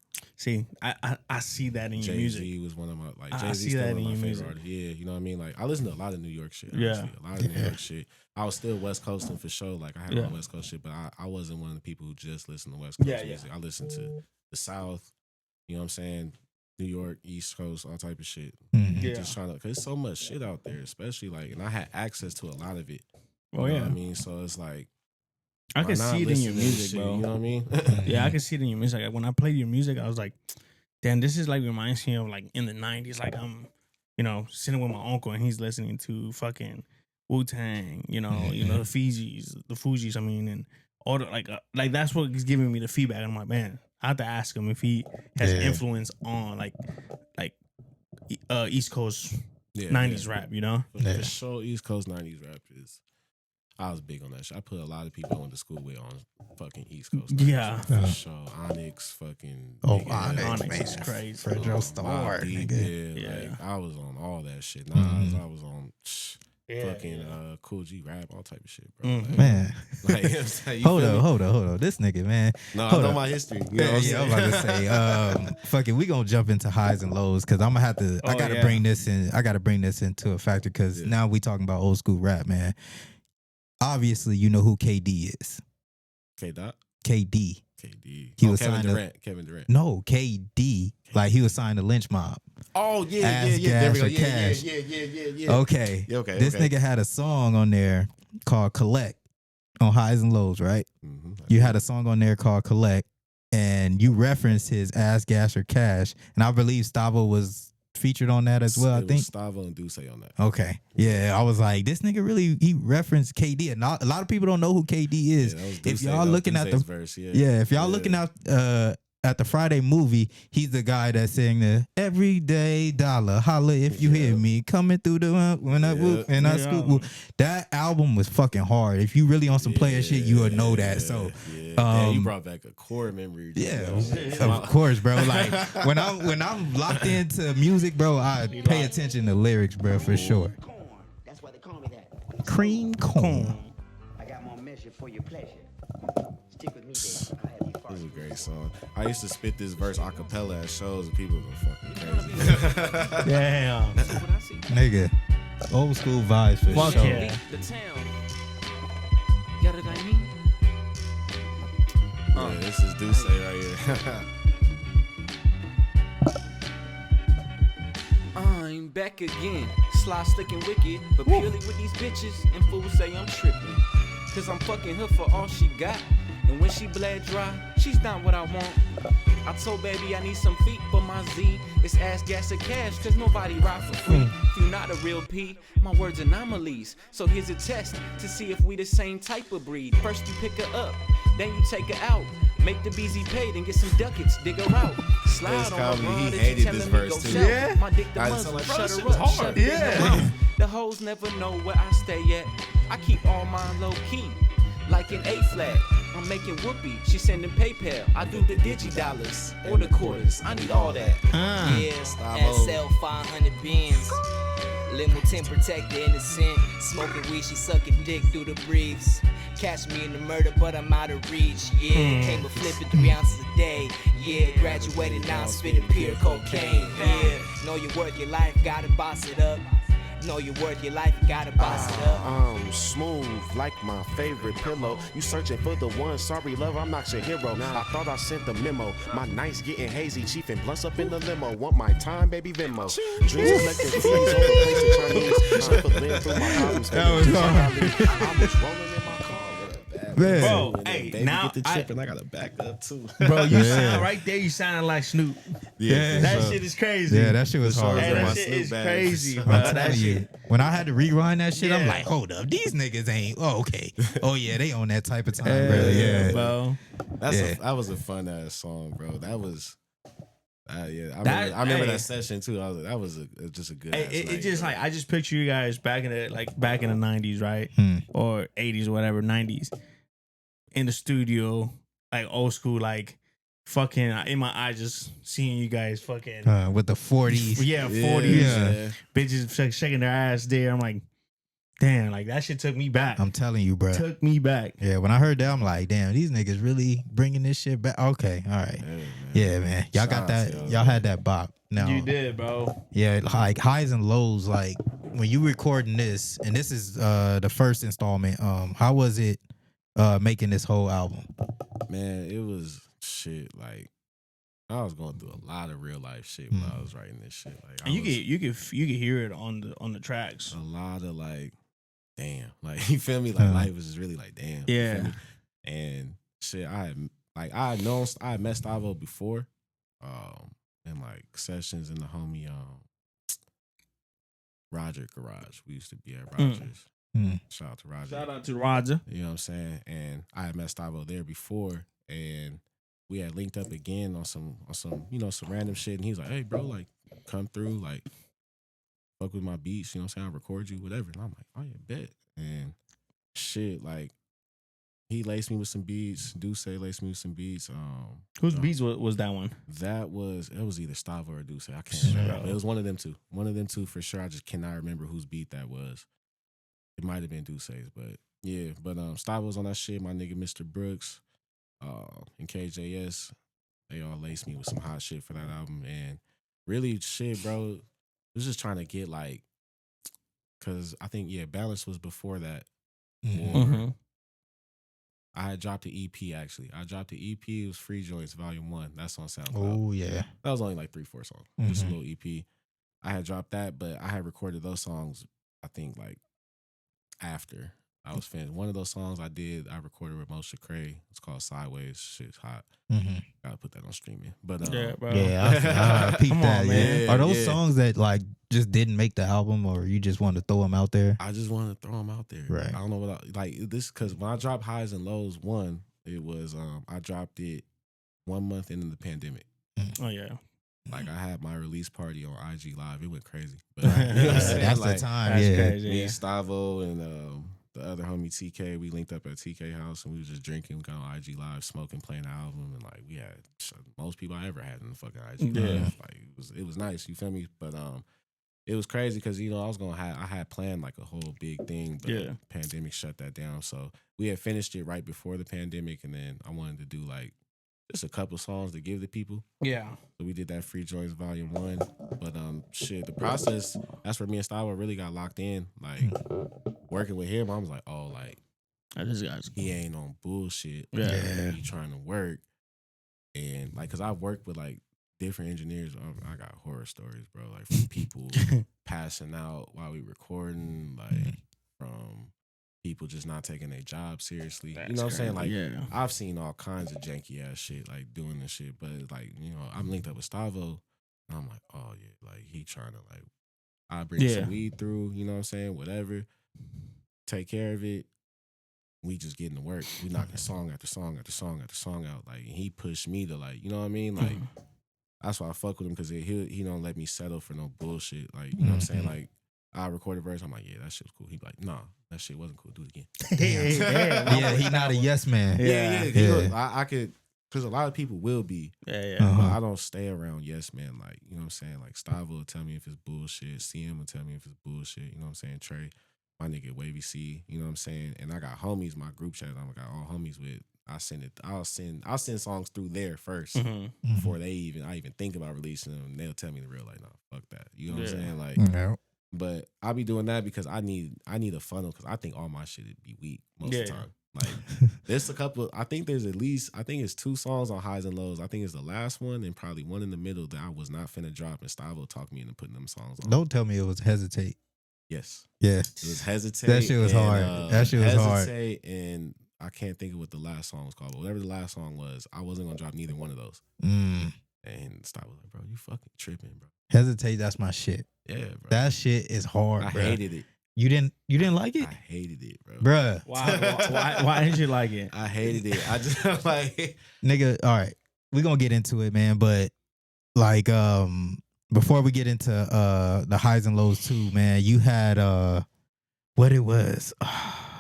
See, I see that in your music. Jay-Z was one of my I Jay-Z see still that one in of my your favorite music. artists. Yeah, you know what I mean. Like I listen to a lot of New York shit. Yeah. Honestly. A lot of New York shit. I was still West Coasting for sure. Like I had my West Coast shit, but I wasn't one of the people who just listened to West Coast music. I listened to the South. You know what I'm saying? New York, East Coast, all type of shit. Just trying to, cause there's so much shit out there, especially like, and I had access to a lot of it. You know what I mean? So it's like, I can see it in your music, shit, bro. You know what I mean? Yeah, I can see it in your music. Like, when I played your music, I was like, damn, this is like reminds me of like in the 90s. Like I'm, you know, sitting with my uncle and he's listening to fucking Wu-Tang, you know, the Fugees, I mean, and all the like that's what is giving me the feedback. I'm like, man, I have to ask him if he has influence on like East Coast 90s rap, you know? For sure, East Coast 90s rap is. I was big on that shit. I put a lot of people I went to school with on fucking East Coast. Yeah. For sure. Onyx, fucking. Onyx is crazy. Fredro Starr, nigga. Like, I was on all that shit. Nas, I was on fucking Cool G rap, all type of shit, bro. Like, Man. Like, hold on. This nigga, man. No, I know my history. You know what I'm about to say, fuck it, we gonna jump into highs and lows because I'm gonna have to. I gotta bring this in. I gotta bring this into a factor because now we talking about old school rap, man. Obviously, you know who KD is. K-Dot? KD. He was Kevin Durant. Kevin Durant. No, KD. Like he was signed to Lynch Mob. Oh yeah. There we go. Yeah. Okay. This nigga had a song on there called Collect on Highs and Lows, right? Mm-hmm. You had a song on there called Collect, and you referenced his Ass Gas or Cash, and I believe Stavo was featured on that as well. I think Stavo and Duce on that. Okay, yeah, I was like, this nigga really he referenced KD, and a lot of people don't know who KD is. If y'all looking at the verse, if y'all looking at the Friday movie, he's the guy that sang the Everyday Dollar, holla if you hear me, coming through the when I whoop and I scoop. That album was fucking hard. If you really on some player shit, you would know that. So you brought back a core memory. Of course, bro. Like when I'm locked into music, bro, I pay attention to lyrics, bro, for sure. That's why they call me that. Cream corn. I got more measure for your pleasure. Stick with me, baby. This is a great song. I used to spit this verse a cappella at shows and people go fucking crazy. Damn. Nigga. Old school vibes for sure. Yeah. The town. Got it, I mean? Yeah, this is Duce right here. I'm back again. Sly, slick, and wicked, but purely with these bitches, and fools say I'm tripping. Cause I'm fucking her for all she got. And when she bled dry, she's not what I want. I told baby I need some feet for my Z. It's ass, gas, or cash, cause nobody ride for free. If you're not a real P, my word's anomalies. So here's a test to see if we the same type of breed. First you pick her up, then you take her out. Make the BZ pay, then get some duckets, dig her out. Slide on her, he hated this verse too. Yeah. My dick the muzzle, shut her up, shut her The hoes never know where I stay at. I keep all mine low key, like an A flat. I'm making whoopee, she sending PayPal. I do the digi-dollars or the quarters. I need all that. SL 500 bins. Limo 10 protect the innocent. Smoking weed, she sucking dick through the briefs. Catch me in the murder, but I'm out of reach. Yeah, came a flipping 3 ounces a day. Yeah, graduated now, I'm spitting pure cocaine. Yeah, know your work, your life, gotta boss it up. Know your worth, your life, you gotta boss it up. I'm smooth like my favorite pillow. You searching for the one, sorry love, I'm not your hero. I thought I sent the memo. My nights getting hazy, chief and blunts up in the limo. Want my time, baby Venmo. Dreams collecting fees on the place of Chinese. Shuffling through my problems. That was hard. I was rolling in my car. Man. Bro, hey, baby, now get the chip and I gotta back up too. Bro, you sound right there. You sounding like Snoop. Yeah, that shit is crazy. Yeah, that shit was hard. Hey, Bro. that shit is crazy, bro. I'm telling you, when I had to rewind that shit, I'm like, hold up, these niggas ain't. Oh, okay. Oh yeah, they on that type of time, bro. Yeah, bro. That was a fun ass song, bro. That was. I remember that session too. I was like, that was just a good. It just like I just picture you guys back in the 90s, right, or 80s, or whatever, 90s, in the studio, like old school, like fucking in my eyes, just seeing you guys fucking with the 40s, 40s, bitches shaking their ass there. I'm like, damn, like that shit took me back. I'm telling you, bro. Took me back. Yeah, when I heard that, I'm like, damn, these niggas really bringing this shit back. Okay, all right. Yeah, man. Y'all got that. Y'all had that bop. Now, You did, bro. yeah, like highs and lows. Like when you recording this, and this is the first installment. How was it making this whole album? Man, it was shit. Like I was going through a lot of real life shit when I was writing this shit. Like, And you could hear it on the tracks. a lot of like, damn, like you feel me? Like life was just really like, damn. You Yeah. feel me? And shit, I had met Stavo before, in like sessions in the homie Roger Garage. We used to be at Rogers. Shout out to Roger. Shout out to Roger. You know what I'm saying? And I had met Stavo there before, and we had linked up again on some some random shit. And he was like, "Hey, bro, like come through, like fuck with my beats. You know what I'm saying? I'll record you, whatever." And I'm like, "Oh yeah, bet." And shit, like he laced me with some beats. Duce laced me with some beats. Whose beats was that one? It was either Stavo or Duce. I can't remember. But it was one of them two. One of them two for sure. I just cannot remember whose beat that was. It might have been Duce's, but yeah. But Stavo was on that shit. My nigga Mr. Brooks, and KJS, they all laced me with some hot shit for that album. And really shit, bro, was just trying to get like, cause I think Balance was before that. I had dropped the EP actually. I dropped the EP. It was Free Joints Volume 1. That's on SoundCloud. Oh yeah, that was only like 3-4 songs. Just a little EP. I had dropped that, but I had recorded those songs. I think like after I was finished. One of those songs I recorded with Moshe Cray. It's called Sideways. Shit's hot. Gotta put that on streaming. But Yeah, bro. yeah, I peeped Come that. on, Yeah. man. Are those songs that like just didn't make the album, or you just wanted to throw them out there? I just wanted to throw them out there. Right. I don't know what like this, because when I dropped Highs and Lows 1, it was I dropped it 1 month into the pandemic. Oh yeah. Like I had my release party on IG Live. It went crazy. But That's like, the time. That's Yeah. crazy. me, Stavo, and the other homie TK, we linked up at TK house and we was just drinking, got on IG Live, smoking, playing the album, and like we had most people I ever had in the fucking IG Live. Like it was nice, you feel me? But it was crazy because I had planned like a whole big thing, but the pandemic shut that down. So we had finished it right before the pandemic, and then I wanted to do like just a couple songs to give to people. Yeah. So we did that Free Joints Volume 1. But shit, the process, that's where me and Stavo really got locked in. Like working with him, I was like, oh, like This guy's he ain't on bullshit. Like, he trying to work. And like, cause I've worked with like different engineers. I got horror stories, bro. Like from people passing out while we recording, like from people just not taking their job seriously. You know what I'm saying? Like, I've seen all kinds of janky ass shit, like doing this shit. But like, you know, I'm linked up with Stavo, and I'm like, oh yeah, like he trying to like, I bring some weed through. You know what I'm saying? Whatever, take care of it. We just getting to work. We knocking song after song after song after song out. Like, and he pushed me to like, you know what I mean? Like, that's why I fuck with him, because he don't let me settle for no bullshit. Like, you know what I'm saying? Like, I record a verse, I'm like, yeah, that shit was cool. He be like, nah, that shit wasn't cool. Do it again. Damn. Yeah, he not a yes man. I could, because a lot of people will be. But I don't stay around yes man. Like, you know what I'm saying? Like, Stavo will tell me if it's bullshit. CM will tell me if it's bullshit. You know what I'm saying? Trey, my nigga Wavy C. You know what I'm saying? And I got homies, my group chat. I got all homies with. I'll send songs through there first before I even think about releasing them. And they'll tell me the real, like, no, fuck that. You know what I'm saying? Like, but I'll be doing that because I need a funnel, because I think all my shit would be weak most of the time. Like, there's a couple. I think it's 2 songs on Highs and Lows. I think it's the last one and probably one in the middle that I was not finna drop, and Stavo talked me into putting them songs on. Don't tell me it was Hesitate. Yes. Yeah. It was Hesitate. That shit was hard. That shit was hard. Hesitate, and I can't think of what the last song was called, but whatever the last song was, I wasn't gonna drop neither one of those. And Stavo was like, bro, you fucking tripping, bro. Hesitate, that's my shit. Yeah, bro. That shit is hard. I bro. hated it. You didn't like it? I hated it, bro. Bruh. Why didn't you like it? I hated it. I just like, nigga, all right. We're gonna get into it, man, but like before we get into the Highs and Lows too, man, you had what it was.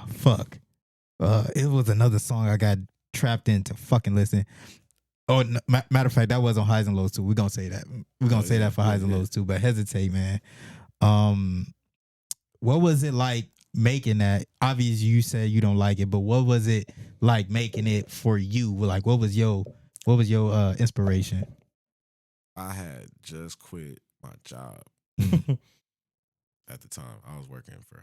Fuck. It was another song I got trapped into fucking listen. Oh, no, matter of fact, that was on Highs and Lows too. We're gonna say that. We're gonna say that for Highs and Lows too. But Hesitate, man. What was it like making that? Obviously, you said you don't like it, but what was it like making it for you? Like, what was your inspiration? I had just quit my job at the time. I was working for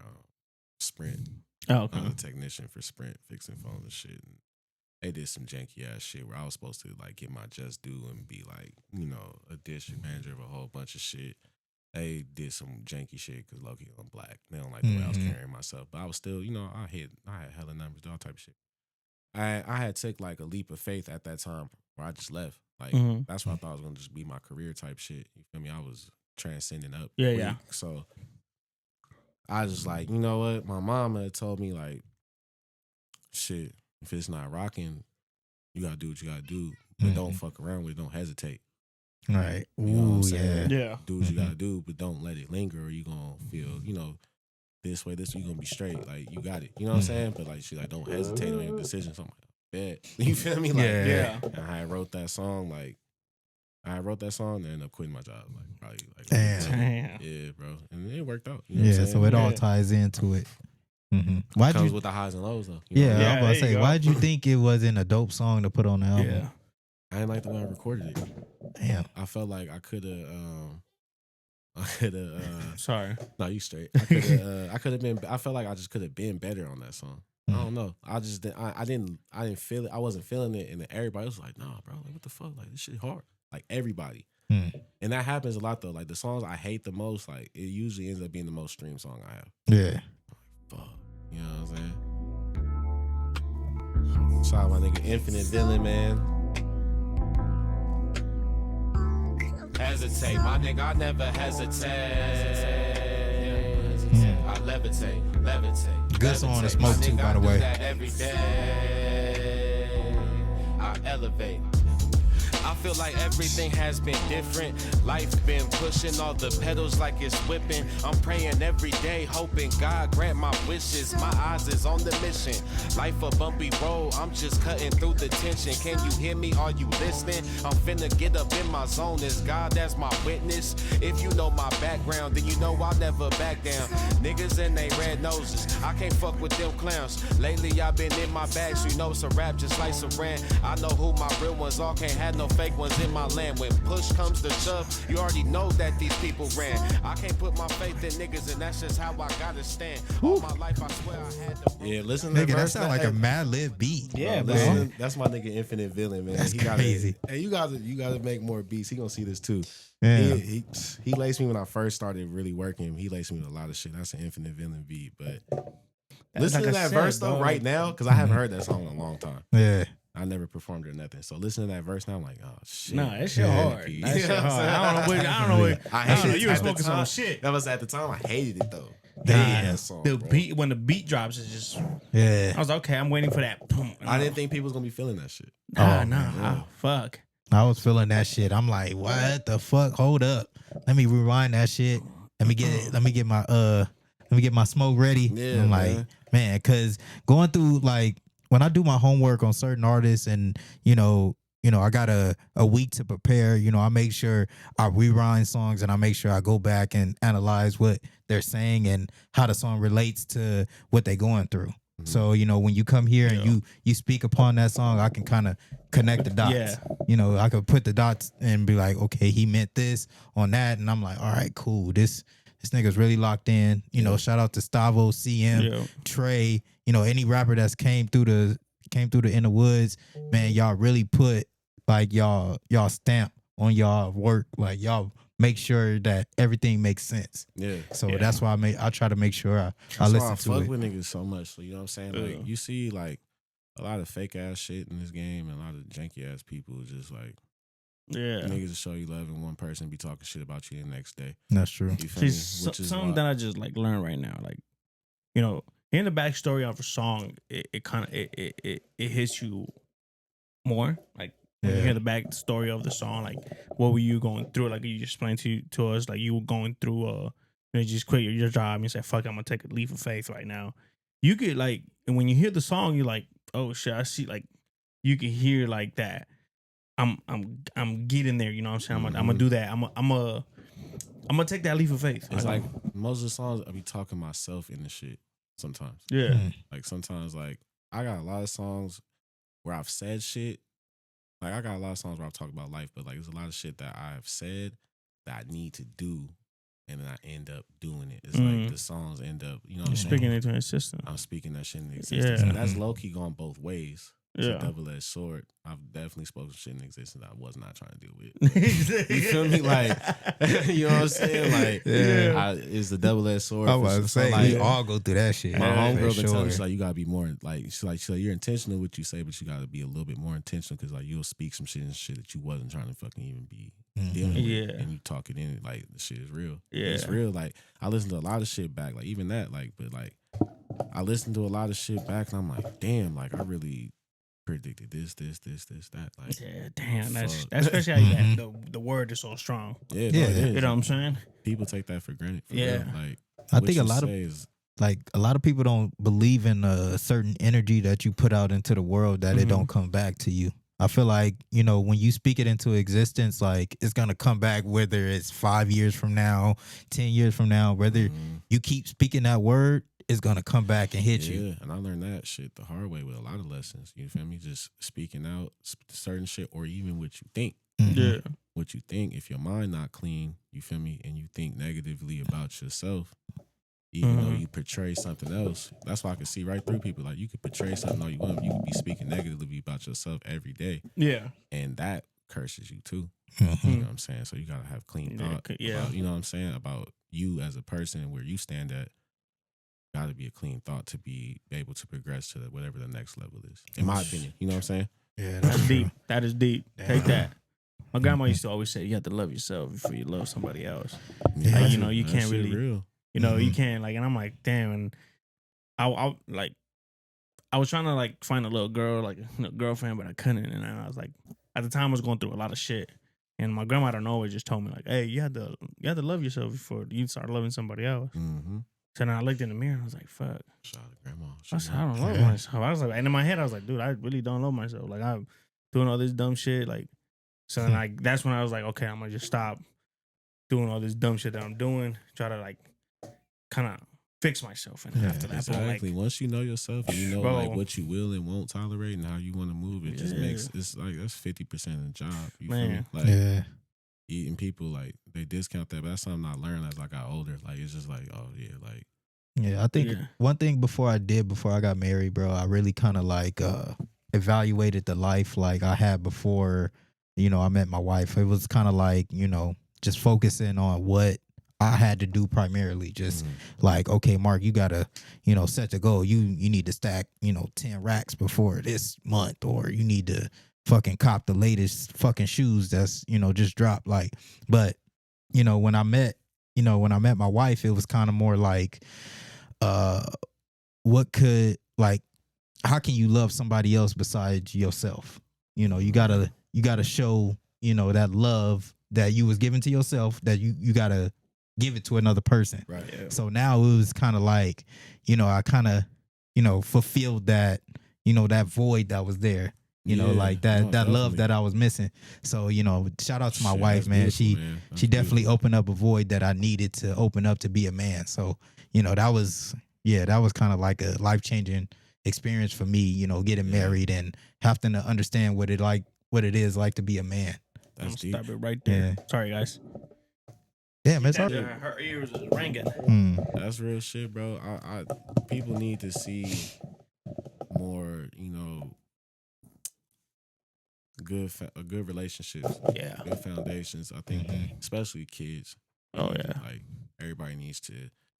Sprint. Oh, okay. I was a technician for Sprint, fixing phones and shit. And they did some janky ass shit where I was supposed to like get my just due and be like, you know, a district manager of a whole bunch of shit. They did some janky shit because low-key I'm black. They don't like the way I was carrying myself. But I was still, you know, I had hella numbers, all type of shit. I had took like a leap of faith at that time where I just left. Like that's what I thought was gonna just be my career type shit. You feel me? I was transcending up. Yeah. So I was like, you know what? My mama had told me like, shit, if it's not rocking, you gotta do what you gotta do. But don't fuck around with it. Don't hesitate. All right. You know what I'm saying? Yeah. Do what you gotta do, but don't let it linger or you gonna feel, you know, this way, you gonna be straight. Like, you got it. You know what I'm saying? But like, she like, don't hesitate on your decision. So I'm like, bet. You feel me? Like, Yeah. And I wrote that song, and ended up quitting my job. Like, probably like, Damn. yeah, bro. And it worked out. You know what I'm saying? So it all ties into it. Why'd comes you? with the highs and lows, though. You know? I was about to say, why'd you think it wasn't a dope song to put on the album? Yeah. I didn't like the way I recorded it. Damn. I felt like I could have. Sorry. No, you straight. I could have been. I felt like I just could have been better on that song. I don't know. I just didn't. I didn't feel it. I wasn't feeling it, and everybody was like, "Nah, bro. Like, what the fuck? Like, this shit hard." Like everybody, and that happens a lot though. Like the songs I hate the most, like it usually ends up being the most streamed song I have. Yeah. Fuck. You know what I'm saying? Shout out my nigga Infinite Villain, man. Hesitate, my nigga, I never hesitate. I levitate. Good song to smoke too, by the way. Every day, I elevate. I feel like everything has been different. Life been pushing all the pedals like it's whipping. I'm praying every day, hoping God grant my wishes. My eyes is on the mission. Life a bumpy road, I'm just cutting through the tension. Can you hear me? Are you listening? I'm finna get up in my zone. Is God as my witness? If you know my background, then you know I'll never back down. Niggas and they red noses, I can't fuck with them clowns. Lately I've been in my bag, so you know it's a rap just like Saran. I know who my real ones are, can't have no fake ones in my land. When push comes to shove, you already know that these people ran. I can't put my faith in niggas, and that's just how I gotta stand. All my life I swear I had to. Yeah, listen to Nigga, that sound like a Mad Lib beat. Yeah, listen, that's my nigga Infinite Villain, man. That's he crazy. Hey, you gotta make more beats. He gonna see this too. Yeah. He laced me when I first started really working. He laced me with a lot of shit. That's an Infinite Villain beat, but listen to that verse though right now, because I haven't heard that song in a long time. Yeah. I never performed it or nothing. So listen to that verse now, I'm like, oh shit. Nah, that shit hard. That shit hard. I don't know what. You were smoking some shit. That was at the time. I hated it though. Damn. That song, The bro. beat when the beat drops is just. Yeah. I was like, okay. I'm waiting for that. I didn't think people was gonna be feeling that shit. Nah. Fuck. I was feeling that shit. I'm like, what the fuck? Hold up. Let me rewind that shit. Let me get my smoke ready. Yeah, I'm like, man, cause going through like when I do my homework on certain artists and you know, I got a week to prepare, I make sure I rewind songs and I make sure I go back and analyze what they're saying and how the song relates to what they're going through. So, when you come here and you speak upon that song, I can kind of connect the dots. Yeah. I could put the dots and be like, okay, he meant this on that. And I'm like, all right, cool. This nigga's really locked in. Shout out to Stavo, CM, Trey, any rapper that's came through the inner woods, man, y'all really put like y'all stamp on y'all work. Like y'all make sure that everything makes sense. Yeah. So that's why I try to make sure I listen to it. That's why I fuck with niggas so much. So you know what I'm saying? Like you see like a lot of fake ass shit in this game and a lot of janky ass people just like niggas will show you love and one person be talking shit about you the next day. That's true. You feel me? Which is something that I just like learned right now. Like, hearing the backstory of a song, it kind of it hits you more. Like when you hear the backstory of the song, like what were you going through? Like you explained to us, like you were going through you just quit your job and you said, "Fuck, I'm gonna take a leap of faith right now." You get like, and when you hear the song, you're like, "Oh shit!" I see. Like you can hear like that. I'm getting there. You know what I'm saying? I'm gonna do that. I'm gonna take that leap of faith. It's like most of the songs I be talking myself in the shit. sometimes. Yeah. Like sometimes, like I got a lot of songs where I've said shit. Like I got a lot of songs where I've talked about life, but like there's a lot of shit that I've said that I need to do, and then I end up doing it. It's like the songs end up, you know, You're speaking into existence. I'm speaking that shit into existence, Yeah. and that's low key going both ways. It's Yeah. a double-edged sword. I've definitely spoken shit in existence that I was not trying to deal with. You feel me? Like, you know what I'm saying? Like, it's a double-edged sword. I was saying, like, we all go through that shit. my homegirl been telling me, sure. she's like, you gotta be more like, she's like, you're intentional with what you say, but you gotta be a little bit more intentional because like you'll speak some shit and shit that you wasn't trying to fucking even be dealing with, and you talk it in. Like the shit is real. Yeah, it's real. Like I listen to a lot of shit back, like even that, like, but like I listen to a lot of shit back, and I'm like, damn, like I really predicted this, that. Like, yeah, damn, that's especially how the word is so strong. Yeah, Yeah. no, it is. You know what I'm saying? People take that for granted. For Yeah. real. Like I what think you a lot say of is, like a lot of people don't believe in a certain energy that you put out into the world that it don't come back to you. I feel like, you know, when you speak it into existence, like it's going to come back, whether it's 5 years from now, 10 years from now, whether you keep speaking that word, it's going to come back and hit you. Yeah, and I learned that shit the hard way with a lot of lessons. You feel me? Just speaking out certain shit, or even what you think. Yeah. What you think, if your mind not clean, you feel me, and you think negatively about yourself, even though you portray something else, that's why I can see right through people. Like you could portray something all you want, you could be speaking negatively about yourself every day. Yeah. And that curses you too. You know what I'm saying? So you gotta have clean thought. Yeah. About, you know what I'm saying? About you as a person and where you stand at. Gotta be a clean thought to be able to progress to whatever the next level is. In my opinion. You know what I'm saying? Yeah, That's deep. That is deep. Take that. My grandma used to always say, you have to love yourself before you love somebody else. Yeah, Like, you know, you that can't shit really, real. you know, you can't, like, and I'm like, damn. And I like, I was trying to, like, find a little girl, like, a girlfriend, but I couldn't. And I was like, at the time, I was going through a lot of shit. And my grandma, I don't know, always just told me, like, hey, you have to love yourself before you start loving somebody else. So then I looked in the mirror and I was like, fuck. Shout out to grandma. I said, I don't love myself. I was like, and in my head, I was like, dude, I really don't love myself. Like, I'm doing all this dumb shit. Like, so then that's when I was like, okay, I'm going to just stop doing all this dumb shit that I'm doing. Try to, like, kind of fix myself. And after that, exactly. like, Once you know yourself and you know like what you will and won't tolerate and how you want to move, it just makes, it's like, that's 50% of the job. You feel me? Like, eating people, like, they discount that, but that's something I learned as I got older. Like, it's just like, oh, yeah, like. Yeah, I think one thing before I got married, bro, I really kind of like evaluated the life like I had before, you know, I met my wife. It was kind of like, you know, just focusing on what I had to do primarily. Just like, okay, Mark, you got to, you know, set the goal. You need to stack, you know, 10 racks before this month, or you need to fucking cop the latest fucking shoes that's, you know, just dropped. Like, but, you know, when I met my wife, it was kind of more like, what could, like, how can you love somebody else besides yourself? You know, you gotta show, you know, that love that you was giving to yourself, that you gotta give it to another person. Right. Yeah. So now it was kind of like, you know, I kind of, you know, fulfilled that, you know, that void that was there. You know, like that love that I was missing. So, you know, shout out to my wife, man. She definitely opened up a void that I needed to open up to be a man. So, you know, that was kind of like a life-changing experience for me, you know, getting married and having to understand what it is like to be a man. That's deep. Stop it right there. Yeah. Sorry, guys. Damn, it's hard. Her ears is ringing. That's real shit, bro. I people need to see more, you know, good relationships. Yeah. Good foundations. I think, especially kids. Oh yeah. Like everybody needs to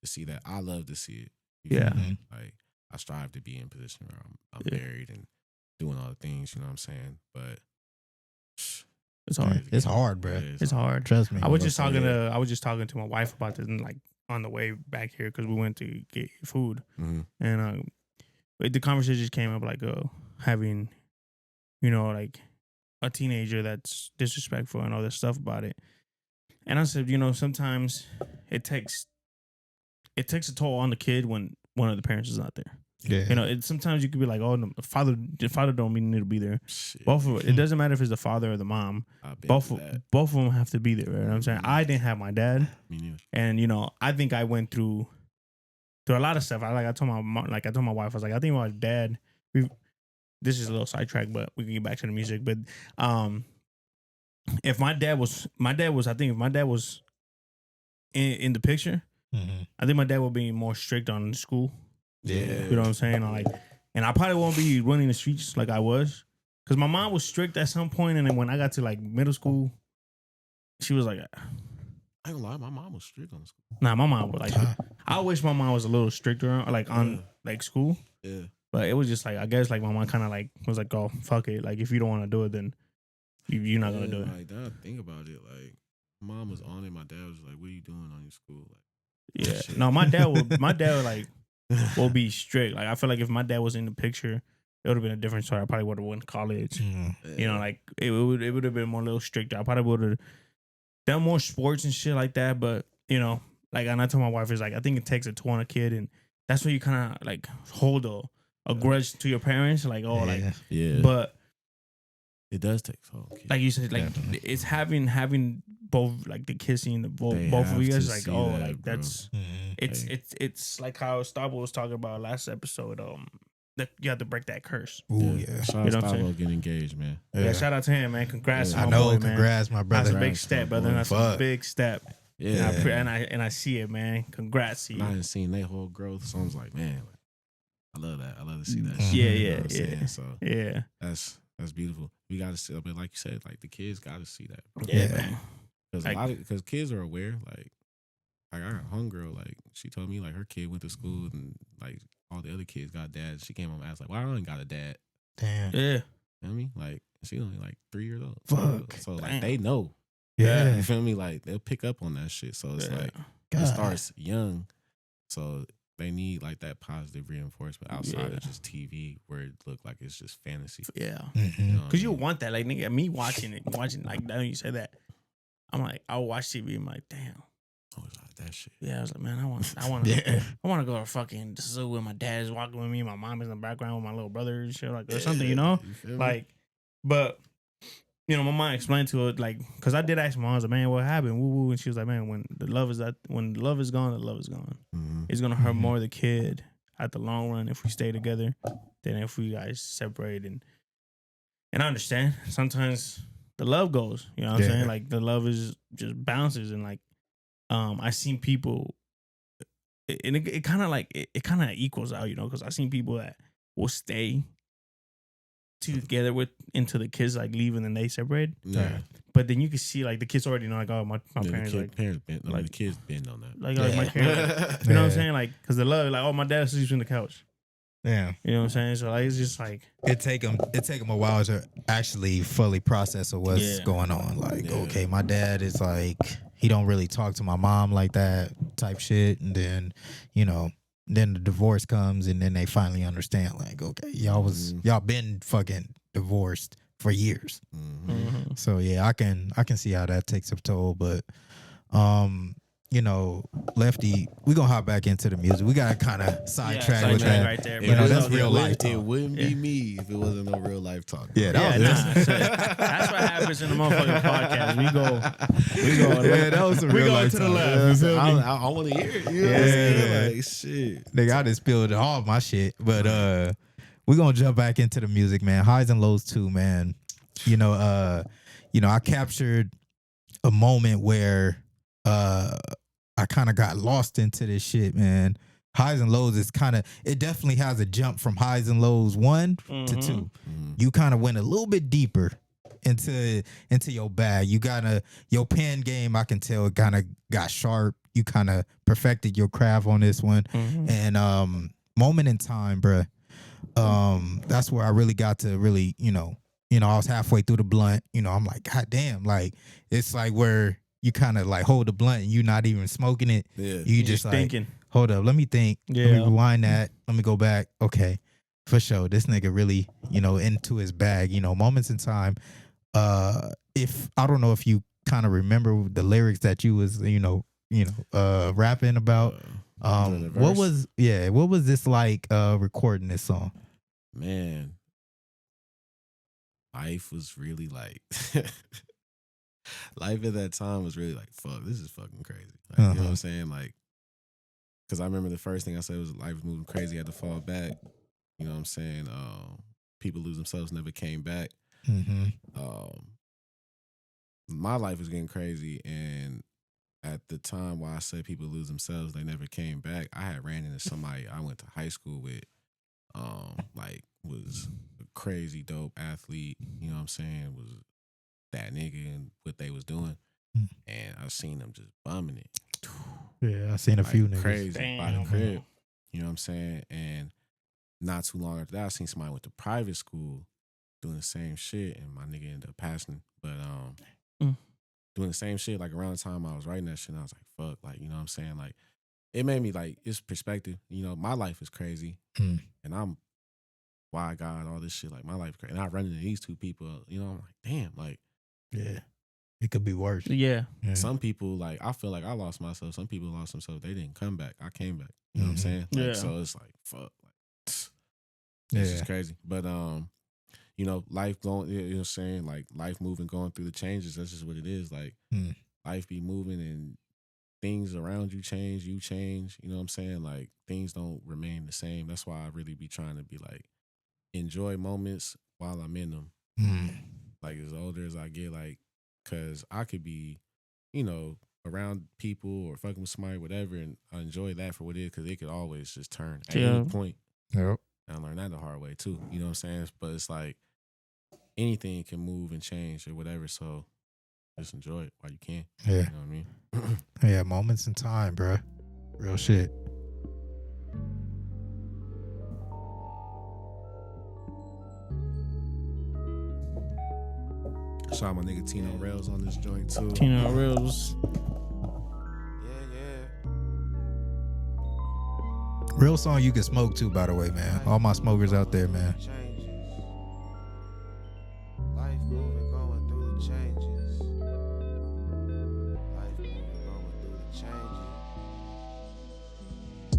see that. I love to see it. Yeah. Like I strive to be in a position where I'm married and doing all the things. You know what I'm saying? But it's hard. It's hard, bro. It's hard. Trust me. I was just talking to my wife about this, and like on the way back here, because we went to get food, and the conversation just came up like having, you know, like a teenager that's disrespectful and all this stuff about it. And I said, you know, sometimes it takes a toll on the kid when one of the parents is not there. Yeah. You know, sometimes you could be like, oh, no, the father don't need to be there. Shit. Both of it doesn't matter if it's the father or the mom. Both of them have to be there. Right? You know what I'm saying? I didn't have my dad. Me neither. And, you know, I think I went through through a lot of stuff. I told my mom, I told my wife, I was like, I think my dad. This is a little sidetrack, but we can get back to the music. But if my dad was, I think if my dad was in the picture, I think my dad would be more strict on school. Yeah, you know what I'm saying? And I probably won't be running the streets like I was, because my mom was strict at some point, and then when I got to middle school, she was like, I ain't gonna lie, my mom was strict on school. Nah, my mom was I wish my mom was a little stricter on school. Yeah. But it was just I guess my mom kind of was like, oh, fuck it. If you don't want to do it, then you're not gonna do it. Now I think about it, mom was on it. My dad was like, "What are you doing on your school?" Yeah. No, my dad would will be strict. I feel like if my dad was in the picture, it would have been a different story. I probably would have went to college. You know, it would have been more a little stricter. I probably would have done more sports and shit like that. But you know, and I told my wife, is I think it takes a toll on a kid, and that's when you kind of hold a grudge to your parents, but it does take so. Like you said, it's having both the kissing, both of you guys, that's it's like how Starbo was talking about last episode. That you have to break that curse. Ooh, yeah. Shout out Starbo getting engaged, man. Yeah, shout out to him, man. Congrats, I my know, boy, congrats, man. my brother. That's a big step, brother. That's a big step. Yeah, and I see it, man. Congrats to you. I hadn't seen their whole growth, so I was like, man. I love that. I love to see that. Yeah, shit, yeah. So that's beautiful. We got to see, but like you said, the kids got to see that. Bro. Yeah, man. Because kids are aware. I got a homegirl. She told me her kid went to school and all the other kids got dads. She came home and asked "Why I ain't got a dad?" Damn. Yeah. You know what I mean? She only 3 years old. Fuck. So they know. Yeah. You feel me? They'll pick up on that shit. So it's it starts young. So they need that positive reinforcement outside of just TV, where it look like it's just fantasy. Yeah, Mm-hmm. Because you want that, nigga. Me watching now you said that, I'm I'll watch TV. I'm damn. Oh, it's that shit. Yeah, I was man, I want to go to fucking zoo where my dad is walking with me, my mom is in the background with my little brother and shit or something, you know, but. You know, my mom explained to her because I did ask my mom, I was like, man, what happened? Woo woo, and she was like, man, when the love is gone, the love is gone. Mm-hmm. It's gonna hurt more the kid at the long run if we stay together than if we guys separate. And I understand sometimes the love goes, you know what I'm saying? The love is just bounces, and I seen people, and it kind of it kind of equals out, you know, because I seen people that will stay together until the kids leave and then they separate. Yeah. But then you can see the kids already know oh my parents the kids been on that. my parents, you know what I'm saying? Because the love oh my dad sleeps on the couch. Yeah. You know what I'm saying? So it's just it take them a while to actually fully process what's going on. Okay, my dad is he don't really talk to my mom like that type shit, and then then the divorce comes, and then they finally understand, okay, y'all been fucking divorced for years. Mm-hmm. So yeah, I can see how that takes a toll, but Lefty, we gonna hop back into the music. We gotta kind of sidetrack with that. Right there, that's real life talk. It wouldn't be me if it wasn't no real life talk. Yeah, that's what happens in the motherfucking podcast. We go. Yeah, that was some real life to talk. the left. I want to hear it. You know what I'm saying? Shit. Nigga, I just spilled all my shit, but we gonna jump back into the music, man. Highs and lows too, man. I captured a moment where I kind of got lost into this shit, man. Highs and lows is it definitely has a jump from highs and lows 1 to 2. Mm-hmm. You kind of went a little bit deeper into your bag. You your pen game, I can tell, it kind of got sharp. You kind of perfected your craft on this one. Mm-hmm. And moment in time, bruh. That's where I really got to really, I was halfway through the blunt. I'm like, God damn, it's where you kind of hold the blunt and you're not even smoking it. Yeah. You just thinking. Hold up, let me think. Yeah. Let me rewind that. Let me go back. Okay, for sure. This nigga really, into his bag. Moments in time. If I don't know if you kind of remember the lyrics that you was, rapping about. What was this recording this song? Man, life was really life at that time was really fuck, this is fucking crazy. You know what I'm saying? because I remember the first thing I said was life was moving crazy, had to fall back. You know what I'm saying? People lose themselves, never came back. Mm-hmm. My life was getting crazy, and at the time while I said people lose themselves, they never came back. I had ran into somebody I went to high school with, like was a crazy dope athlete. You know what I'm saying? Was that nigga and what they was doing, and I seen them just bumming it. Yeah, I seen a few niggas crazy by the crib. You know what I'm saying? And not too long after that, I seen somebody went to private school doing the same shit, and my nigga ended up passing. But doing the same shit, like around the time I was writing that shit, and I was like, fuck, like, you know what I'm saying? Like, it made me like, it's perspective. You know, my life is crazy, and I'm, why God, all this shit, like, my life is crazy. And I run into these two people, you know, I'm like, damn, like, yeah, it could be worse. Yeah. Some people, like, I feel like I lost myself. Some people lost themselves. They didn't come back. I came back. You know what I'm saying? Like, Yeah. So it's like, fuck. Like, this is crazy. But, you know, life going, you know what I'm saying? Like, life moving, going through the changes. That's just what it is. Like, life be moving and things around you change. You change. You know what I'm saying? Like, things don't remain the same. That's why I really be trying to be like, enjoy moments while I'm in them. Like, as older as I get, like, because I could be, you know, around people or fucking with somebody, whatever, and I enjoy that for what it is, because it could always just turn at any point. Yep. And I learned that the hard way, too. You know what I'm saying? But it's like, anything can move and change or whatever, so just enjoy it while you can. Yeah. You know what I mean? Yeah, moments in time, bro. Real shit. Shout out my nigga Tino Rails on this joint, too. Tino Rails. Real song you can smoke too, by the way, man. All my smokers out there, man. Life moving, going through the changes.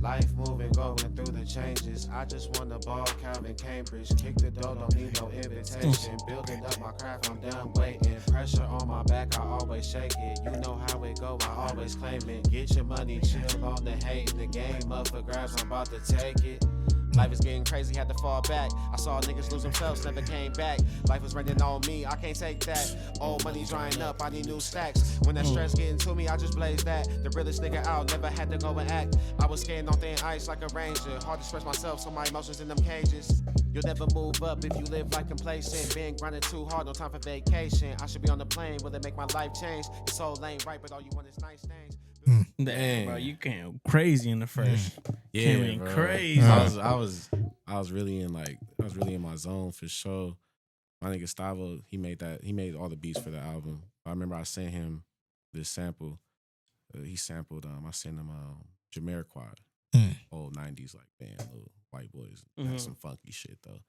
Life moving, going through the changes. I just want the ball, Calvin Cambridge. Kick the door, don't need no invitation. Building up my craft, I'm done waiting. Pressure on my back, I always shake it. You know how it go, I always claim it. Get your money, chill on the hate. The game up for grabs, I'm about to take it. Life is getting crazy, had to fall back. I saw niggas lose themselves, never came back. Life was raining on me, I can't take that. Old money drying up, I need new stacks. When that stress getting to me, I just blaze that. The realest nigga out, never had to go and act. I was skating on thin ice like a ranger. Hard to express myself, so my emotions in them cages. You'll never move up if you live like complacent. Been grinding too hard, no time for vacation. I should be on the plane, will it make my life change? Your soul ain't right, but all you want is nice things. Damn, bro, you came crazy in the first. Yeah, came in bro. crazy. I was really in my zone for sure. My nigga Stavo, he made all the beats for the album. I remember I sent him this sample. He sampled I sent him Jamiroquai, old 90s like band, little white boys. Had some funky shit though.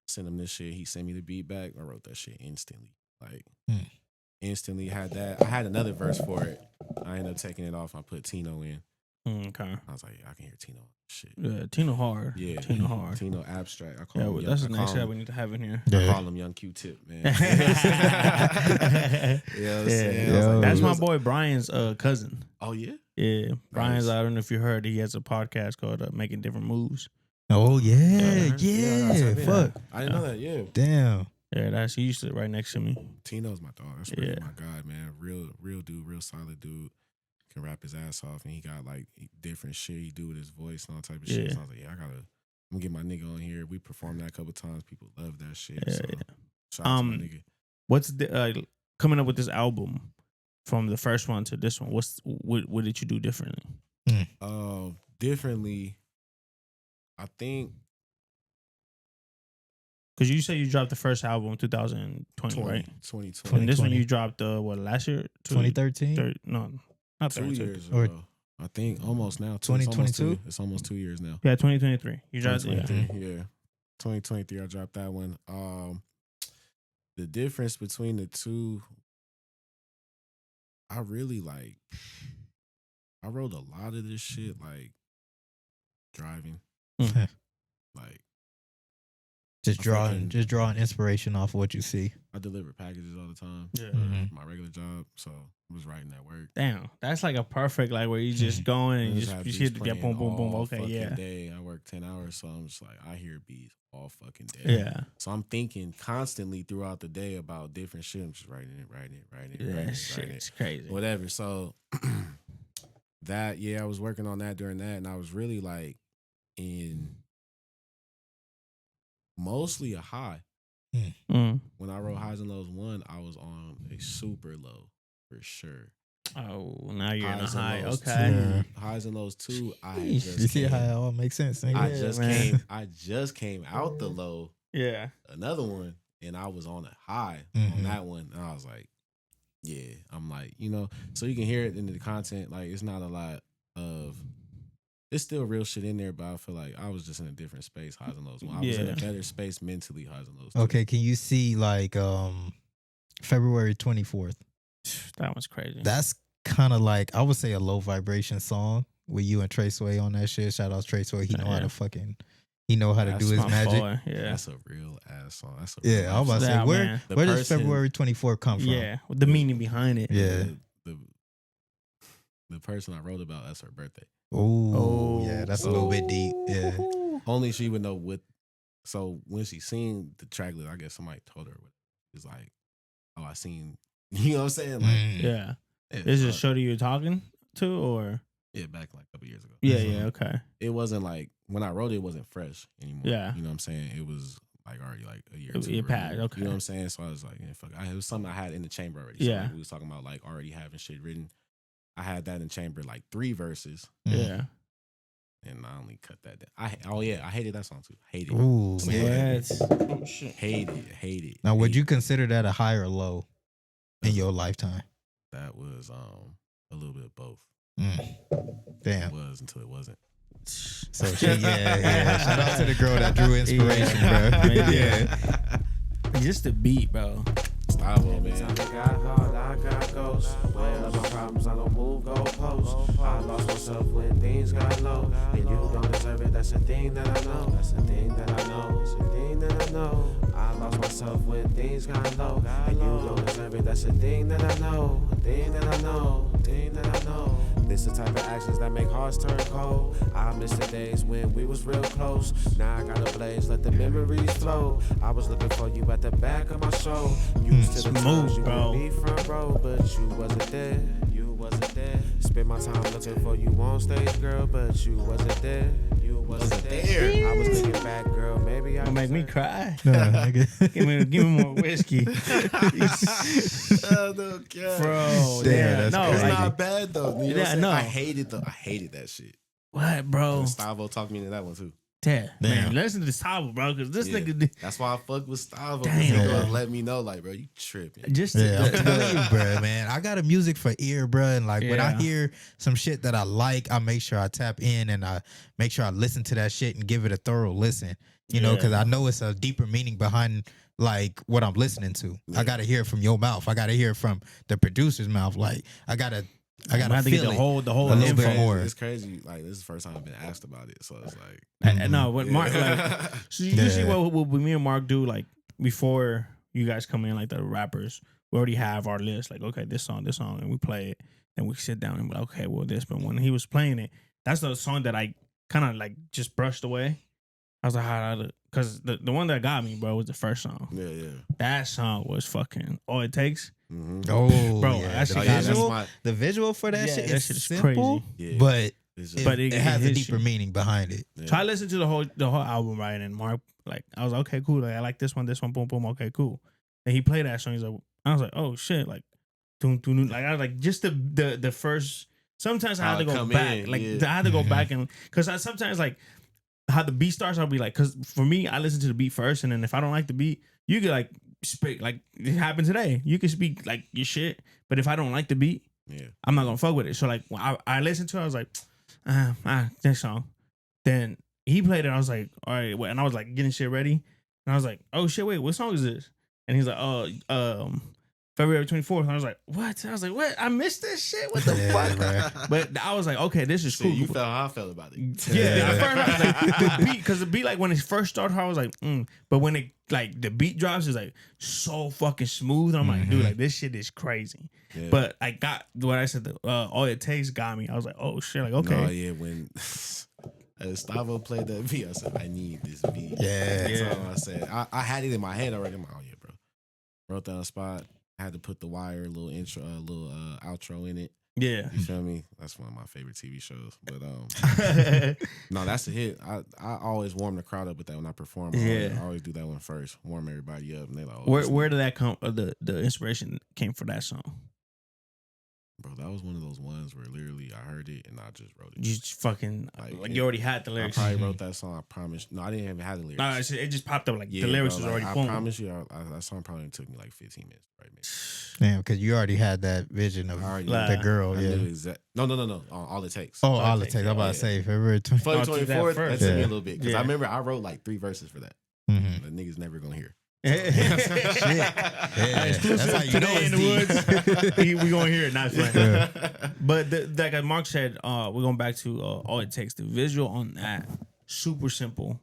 Sent him this shit. He sent me the beat back. I wrote that shit instantly. Like instantly had that. I had another verse for it. I ended up taking it off. I put Tino in. Okay. I was like, I can hear Tino. Shit. Yeah, Tino hard. Yeah. Tino hard. Tino abstract. I call him That's the young, next shit we need to have in here. I call him Young Q-Tip, man. You know what I'm saying? Like, that's my boy Brian's cousin. Oh, yeah? Yeah. Brian's, Nice. I don't know if you heard, he has a podcast called Making Different Moves. Oh yeah, Fuck. fuck. I didn't know that, yeah. Damn. Yeah, he used to sit right next to me. Tino's my dog. That's really my god, man. Real dude, real solid dude. Can rap his ass off, and he got like different shit he do with his voice and all type of shit. So I was like, I'm gonna get my nigga on here. We performed that a couple times. People love that shit. So shout out to my nigga. What's the coming up with this album from the first one to this one? What did you do differently? Differently, I think. Because you said you dropped the first album in 2020, right? 2020. And this one you dropped last year? 2013? No, not 2 years ago. I think almost now. 2022? It's almost 2 years now. Yeah, 2023. You dropped it. 2023, I dropped that one. The difference between the two, I really I wrote a lot of this shit like driving. Like Just drawing inspiration off of what you see. I deliver packages all the time. Yeah. My regular job, so I was writing at work. Damn, that's like a perfect like where you just going and you just hit the boom, boom, boom. Okay, yeah. Day. I work 10 hours, so I'm just like I hear beats all fucking day. Yeah. So I'm thinking constantly throughout the day about different shit. I'm just writing it. That shit's crazy. Whatever. So that I was working on that during that, and I was really like in mostly a high. When I wrote Highs and Lows 1, I was on a super low for sure. Oh, now you're in a high. Okay. Highs and Lows 2, you see how it all makes sense. I just came out the low. Yeah. Another one, and I was on a high on that one. And I was like, yeah. I'm like, so you can hear it in the content. Like, it's not a lot of. It's still real shit in there, but I feel like I was just in a different space, Highs and Lows. I was in a better space mentally, Highs and Lows. Okay, can you see like February 24th? That was crazy. That's kind of like, I would say, a low vibration song with you and Trey Sway on that shit. Shout out Trey Sway. He know how to fucking, he know how to do his magic. Boy. Yeah, that's a real ass song. That's a I was about to say, where does February 24th come from? Yeah, the meaning behind it. Yeah, the person I wrote about, that's her birthday. Oh, yeah, that's a little bit deep. Yeah, only she would know what. So when she seen the track list, I guess somebody told her. It's like, oh, I seen. You know what I'm saying? Like, yeah. Is it Shorty you're talking to, or back like a couple years ago? Yeah, okay. It wasn't like when I wrote it wasn't fresh anymore. Yeah, you know what I'm saying? It was like already like a year. It passed. Okay, you know what I'm saying? So I was like, fuck. It was something I had in the chamber already. So like, we was talking about like already having shit written. I had that in the chamber, like 3 verses. Yeah. And I only cut that down. I hated that song too. Hated it. Ooh, yeah. Hate it. Now, would you consider that a high or low in your lifetime? That was a little bit of both. Damn. It was until it wasn't. So shit, yeah. Shout out to the girl that drew inspiration, bro. Yeah. Just the beat, bro. Style, man. I got hard, I got ghosts. When other problems, I don't move goalposts. I lost myself when things got low. And you don't deserve it, that's a thing that I know. That's a thing that I know. It's a thing that I know. I lost myself when things got low. And you don't deserve it, that's a thing that I know. A thing that I know. A thing that I know. This the type of actions that make hearts turn cold. I miss the days when we was real close. Now I got a blaze, let the memories flow. I was looking for you at the back of my show. Used to the times you would be front row, but you wasn't there. You wasn't there. Spent my time looking for you on stage, girl, but you wasn't there. You wasn't there. I was thinking back, girl, maybe I Gonna make me cry. No, give me more whiskey. Oh, no, God. Bro, damn, no, it's like, not bad though. You know no. I hated that shit. What, bro? Stavo talked me into that one too. Damn. Man, listen to Stavo, bro, because this nigga. That's why I fuck with Stavo. Damn. Let me know, like, bro, you tripping. Just I'm telling you, bro, man. I got a music for ear, bro, and like when I hear some shit that I like, I make sure I tap in and I make sure I listen to that shit and give it a thorough listen. You know, because I know it's a deeper meaning behind like what I'm listening to. I gotta hear it from your mouth. I gotta hear it from the producer's mouth. Like I gotta have to get the whole a little bit more. It's crazy. Like this is the first time I've been asked about it, so it's like and no, what Mark like. So you see what me and Mark do like before you guys come in, like the rappers. We already have our list. Like okay, this song, and we play it, and we sit down and be like, okay, well this. But when he was playing it, that's the song that I kind of like just brushed away. I was like, because the one that got me, bro, was the first song. Yeah. That song was fucking All It Takes. Mm-hmm. Oh, bro, yeah. The visual for that shit is simple, crazy. But it has a deeper shit. meaning behind it. Yeah. So I listened to the whole album, right? And Mark, like, I was like, okay, cool. Like, I like this one, boom, boom, okay, cool. And he played that song. He's like, I was like, oh shit, like, doom, doom, like I was like, just the first. Sometimes I had to go back, I had to go back and because I sometimes like. How the beat starts, I'll be like, because for me, I listen to the beat first, and then if I don't like the beat, you can like speak like it happened today. You can speak like your shit, but if I don't like the beat, I'm not gonna fuck with it. So like when I listened to it, I was like, this song. Then he played it. I was like, all right, wait, and I was like getting shit ready, and I was like, oh shit, wait, what song is this? And he's like, February 24th. And I was like, what? I was like, what? I missed this shit? What the fuck? But I was like, okay, this is cool. You felt how I felt about it. Yeah, at first I was like, the beat, because the beat, like when it first started, I was like, but when it, like, the beat drops, it's like so fucking smooth. I'm like, dude, like, this shit is crazy. Yeah. But I got what I said, All It Takes got me. I was like, oh shit, like, okay. Oh, yeah, when Stavo played that beat, I said, I need this beat. Yeah. That's all I said. I had it in my head already. I'm like, oh, yeah, bro. Wrote that on the spot. I had to put The Wire, a little intro, a little outro in it. Yeah. You feel me? That's one of my favorite TV shows. But no, that's a hit. I always warm the crowd up with that when I perform. I always do that one first. Warm everybody up. And they like, oh, where did that come, the inspiration came for that song? Bro, that was one of those ones where literally I heard it and I just wrote it. You just fucking, like you already had the lyrics. I probably wrote that song, I promise. No, I didn't even have the lyrics. No, it just popped up, like the lyrics was already boom. I promise you, that song probably took me like 15 minutes. Right, damn, because you already had that vision of the girl. No. All It Takes. Oh, All It Takes. I'm about to say February 24th. That took me a little bit. Because I remember I wrote like 3 verses for that. The niggas never going to hear. Shit. Exclusive that's today in the woods. We gonna hear it, not fun. But like Mark said, we're going back to All It Takes. The visual on that, super simple,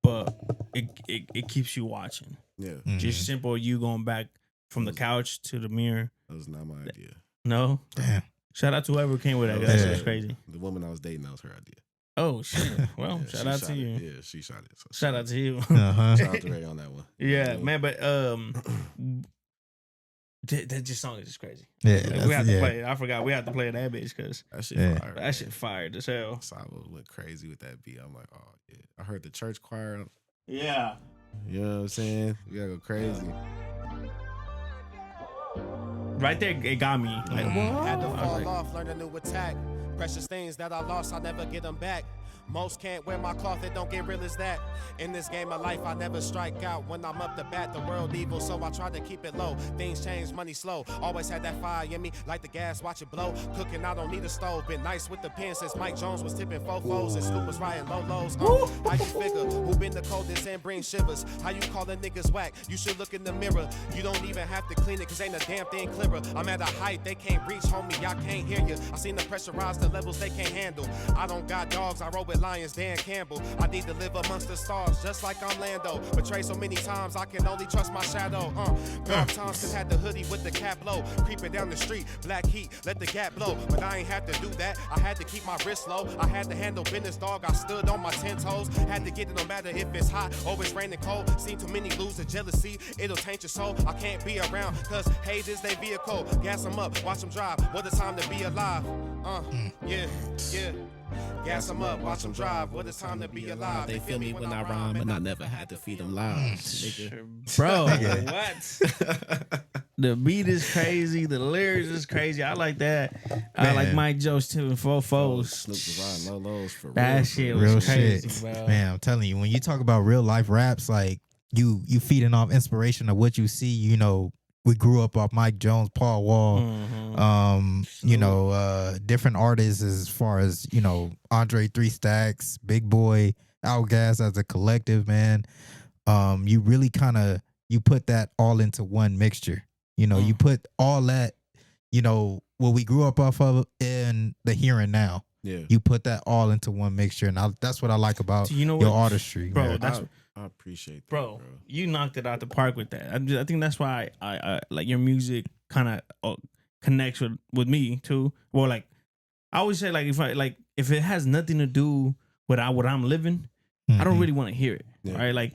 but it keeps you watching. Yeah, just simple. You going back from the couch to the mirror. That was not my idea. No, damn. Shout out to whoever came with that. That was crazy. The woman I was dating, that was her idea. Oh shit! Well, shout out to you. Yeah, she shot it. So shout out to you. Shout out to Ray on that one. Yeah, man. But that just song is just crazy. Yeah, like, we have to play it. I forgot we have to play that bitch because that shit fire. That shit fired as hell. Sabo went crazy with that beat. I'm like, oh yeah. I heard the church choir. Yeah. You know what I'm saying? We gotta go crazy. Right there, it got me. Like, had to fall off, learn a new attack. Precious things that I lost, I never get them back. Most can't wear my cloth, it don't get real as that. In this game of life, I never strike out. When I'm up to bat, the world evil, so I try to keep it low. Things change, money slow. Always had that fire in me, like the gas, watch it blow. Cooking, I don't need a stove. Been nice with the pen since Mike Jones was tipping fofos and Snoop was riding low lows. How you figure? Who been the coldest and bring shivers? How you call the niggas whack? You should look in the mirror. You don't even have to clean it, cause ain't a damn thing clearer. I'm at a height they can't reach, homie, I can't hear you. I seen the pressure rise to levels they can't handle. I don't got dogs, I roll with lions, Dan Campbell. I need to live amongst the stars, just like I'm Lando. Betrayed so many times, I can only trust my shadow. Bob Thompson had the hoodie with the cap low. Creeping down the street, black heat, let the gap blow. But I ain't have to do that, I had to keep my wrist low. I had to handle business, dog, I stood on my 10 toes. Had to get it no matter if it's hot or it's raining cold. Seen too many lose the jealousy, it'll taint your soul. I can't be around, cause hate is they vehicle. Gas them up, watch them drive, what a time to be alive. Yeah. Gas them up, watch them drive. What a time to be alive. They feel me when I rhyme, and I never had to feed them live. Bro, what? The beat is crazy. The lyrics is crazy. I like that. Man. I like Mike Joe's tipping fofos. Snoop was riding low lows for real. That shit was real crazy, shit. Bro. Man, I'm telling you, when you talk about real life raps, like you feeding off inspiration of what you see, you know. We grew up off Mike Jones, Paul Wall, different artists as far as, Andre 3 Stacks, Big Boy, Outkast as a collective, man. You really you put that all into one mixture. You put all that, what we grew up off of in the here and now. Yeah. You put that all into one mixture. And that's what I like about your artistry. Bro, man. I appreciate that, bro. You knocked it out the park with that. I think that's why I like your music kind of connects with me too. Well, like I always say, like if it has nothing to do with what I'm living, I don't really want to hear it. Yeah. Right? Like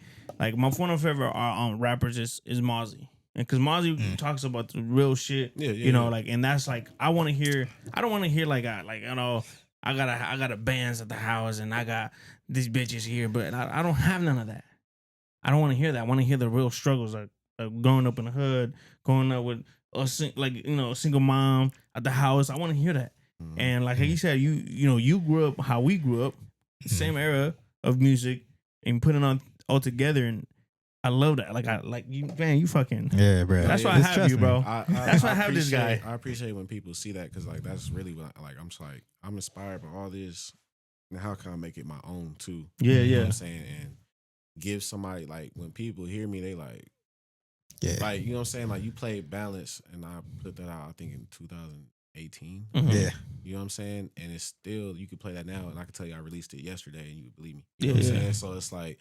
one of my favorite rappers is Mozzie. And cause Mozzie talks about the real shit. And that's like I want to hear. I don't want to hear I got a bands at the house and I got these bitches here, but I don't have none of that. I don't want to hear that. I want to hear the real struggles, like growing up in the hood, growing up with a single mom at the house. I want to hear that. And like you said, you grew up how we grew up, same era of music, and putting on all together. And I love that. You fucking bro. That's why I have you, bro. That's why I have this guy. I appreciate when people see that because that's really what I'm just like I'm inspired by all this. And how can I make it my own too? Yeah, you know what I'm saying? And give somebody when people hear me, they like, Yeah. Like, you know what I'm saying? Like, you played Balance, and I put that out, I think, in 2018. Yeah. You know what I'm saying? And it's still, you could play that now, and I can tell you I released it yesterday, and you would believe me. You know what I'm saying? So it's like,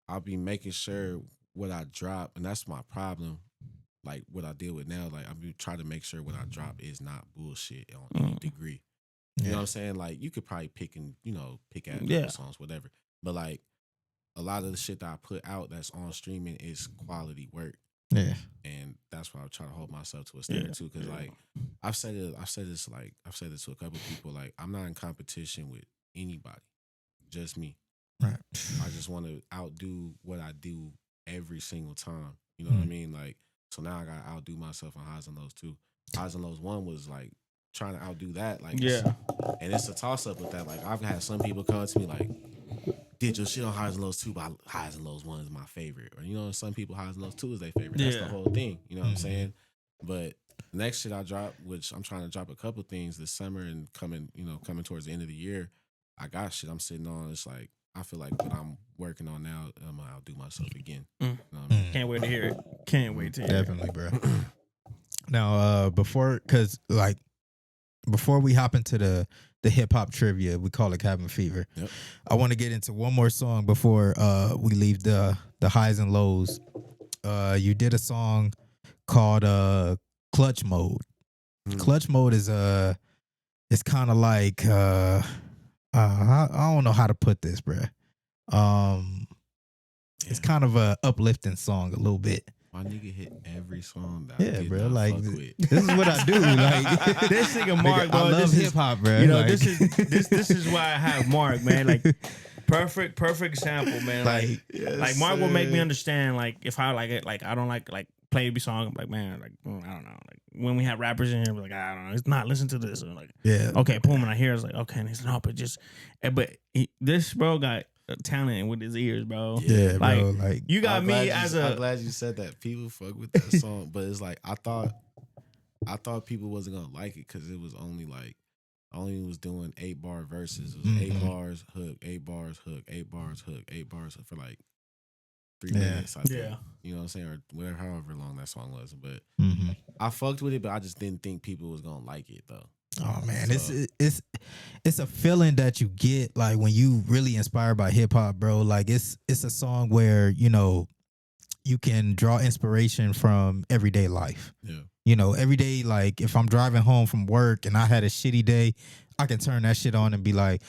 I'll be making sure what I drop, and that's my problem. Like, what I deal with now, like, I'm trying to make sure what I drop is not bullshit on any degree. You know what I'm saying? Like, you could probably pick at songs, whatever. But, like, a lot of the shit that I put out that's on streaming is quality work. Yeah. And that's why I try to hold myself to a standard too. Cause like I've said this to a couple of people, like, I'm not in competition with anybody. Just me. Right. I just want to outdo what I do every single time. You know what I mean? Like, so now I gotta outdo myself on Highs and Lows too. Highs and Lows 1 was like trying to outdo that. Like, and it's a toss up with that. Like, I've had some people come to me like, did your shit on Highs and Lows 2, but Highs and Lows 1 is my favorite. Or, you know, some people Highs and Lows 2 is their favorite. That's the whole thing. You know what I'm saying? But next shit I drop, which I'm trying to drop a couple things this summer and coming towards the end of the year, I got shit I'm sitting on. It's like, I feel like what I'm working on now, I'm going to outdo myself again. You know what I mean? Can't wait to hear it. Can't wait to hear Definitely, bro. Now, before we hop into the hip hop trivia, we call it Cabin Fever. Yep. I want to get into one more song before we leave the Highs and Lows. You did a song called Clutch Mode. Clutch Mode is it's kind of like I don't know how to put this, bro. It's kind of a uplifting song a little bit. My nigga hit every song that I did bro. not Like, fuck with. this is what I do. Like, this nigga Mark, bro. I love hip hop, bro. You know, like, this is why I have Mark, man. Like, perfect example, man. Like Mark will make me understand. Like, if I like it, like I don't like play a song. I'm like, man, like I don't know. Like when we have rappers in here, we're like, I don't know. It's not listen to this. And like, okay, boom, and I hear it's like, okay, and he's no, but just, but this bro got talent with his ears, bro. Yeah, like, bro. Like, you got me I'm glad you said that. People fuck with that song, but it's like I thought people wasn't gonna like it because it was only like I only was doing 8-bar verses. It was 8 bars hook, 8 bars hook, 8 bars hook, 8 bars hook for like 3 minutes. I think. You know what I'm saying, or whatever, however long that song was. But I fucked with it, but I just didn't think people was gonna like it though. Oh man, so, it's a feeling that you get like when you really inspired by hip hop, bro. Like it's a song where, you know, you can draw inspiration from everyday life. Yeah. You know, every day, like if I'm driving home from work and I had a shitty day, I can turn that shit on and be like,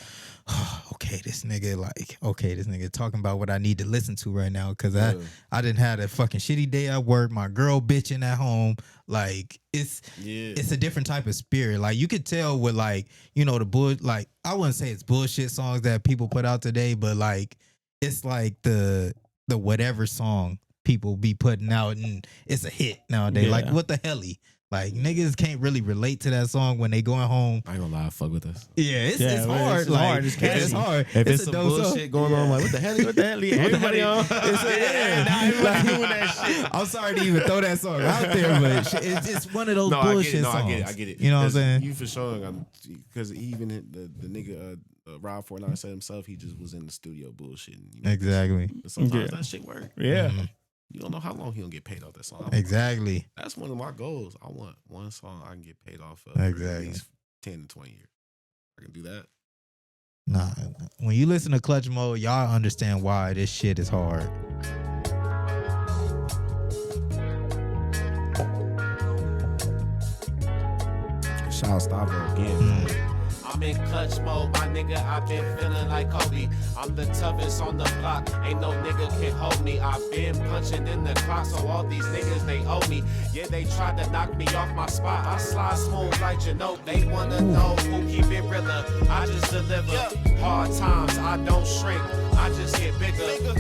oh, okay, this nigga talking about what I need to listen to right now. Cause I didn't have a fucking shitty day at work. My girl bitching at home. Like it's a different type of spirit. Like you could tell with like, you know, like I wouldn't say it's bullshit songs that people put out today, but like it's like the whatever song people be putting out and it's a hit nowadays. Like what the helly? Like niggas can't really relate to that song when they going home. I ain't gonna lie, I fuck with this. Yeah, it's hard. It's like, hard. It's hard. If it's some bullshit going on, like what the hell? What the hell? Everybody on. Everybody doing that shit. I'm sorry to even throw that song out there, but it's one of those bullshit songs. I get it. You know what I'm saying? You for sure, because even the nigga Rob 49 said himself, he just was in the studio bullshitting. You know? Exactly. But sometimes that shit work. Yeah. Mm-hmm. You don't know how long he gonna get paid off that song. Exactly. That's one of my goals. I want one song I can get paid off of for at least 10 to 20 years. I can do that. Nah, when you listen to Clutch Mode, y'all understand why this shit is hard. Shout out Stavo again. I'm in clutch mode, my nigga, I've been feeling like Kobe. I'm the toughest on the block, ain't no nigga can hold me. I've been punching in the clock, so all these niggas, they owe me. Yeah, they tried to knock me off my spot, I slide smooth like Janot. They wanna know who keep it realer, I just deliver. Hard times, I don't shrink, I just get bigger.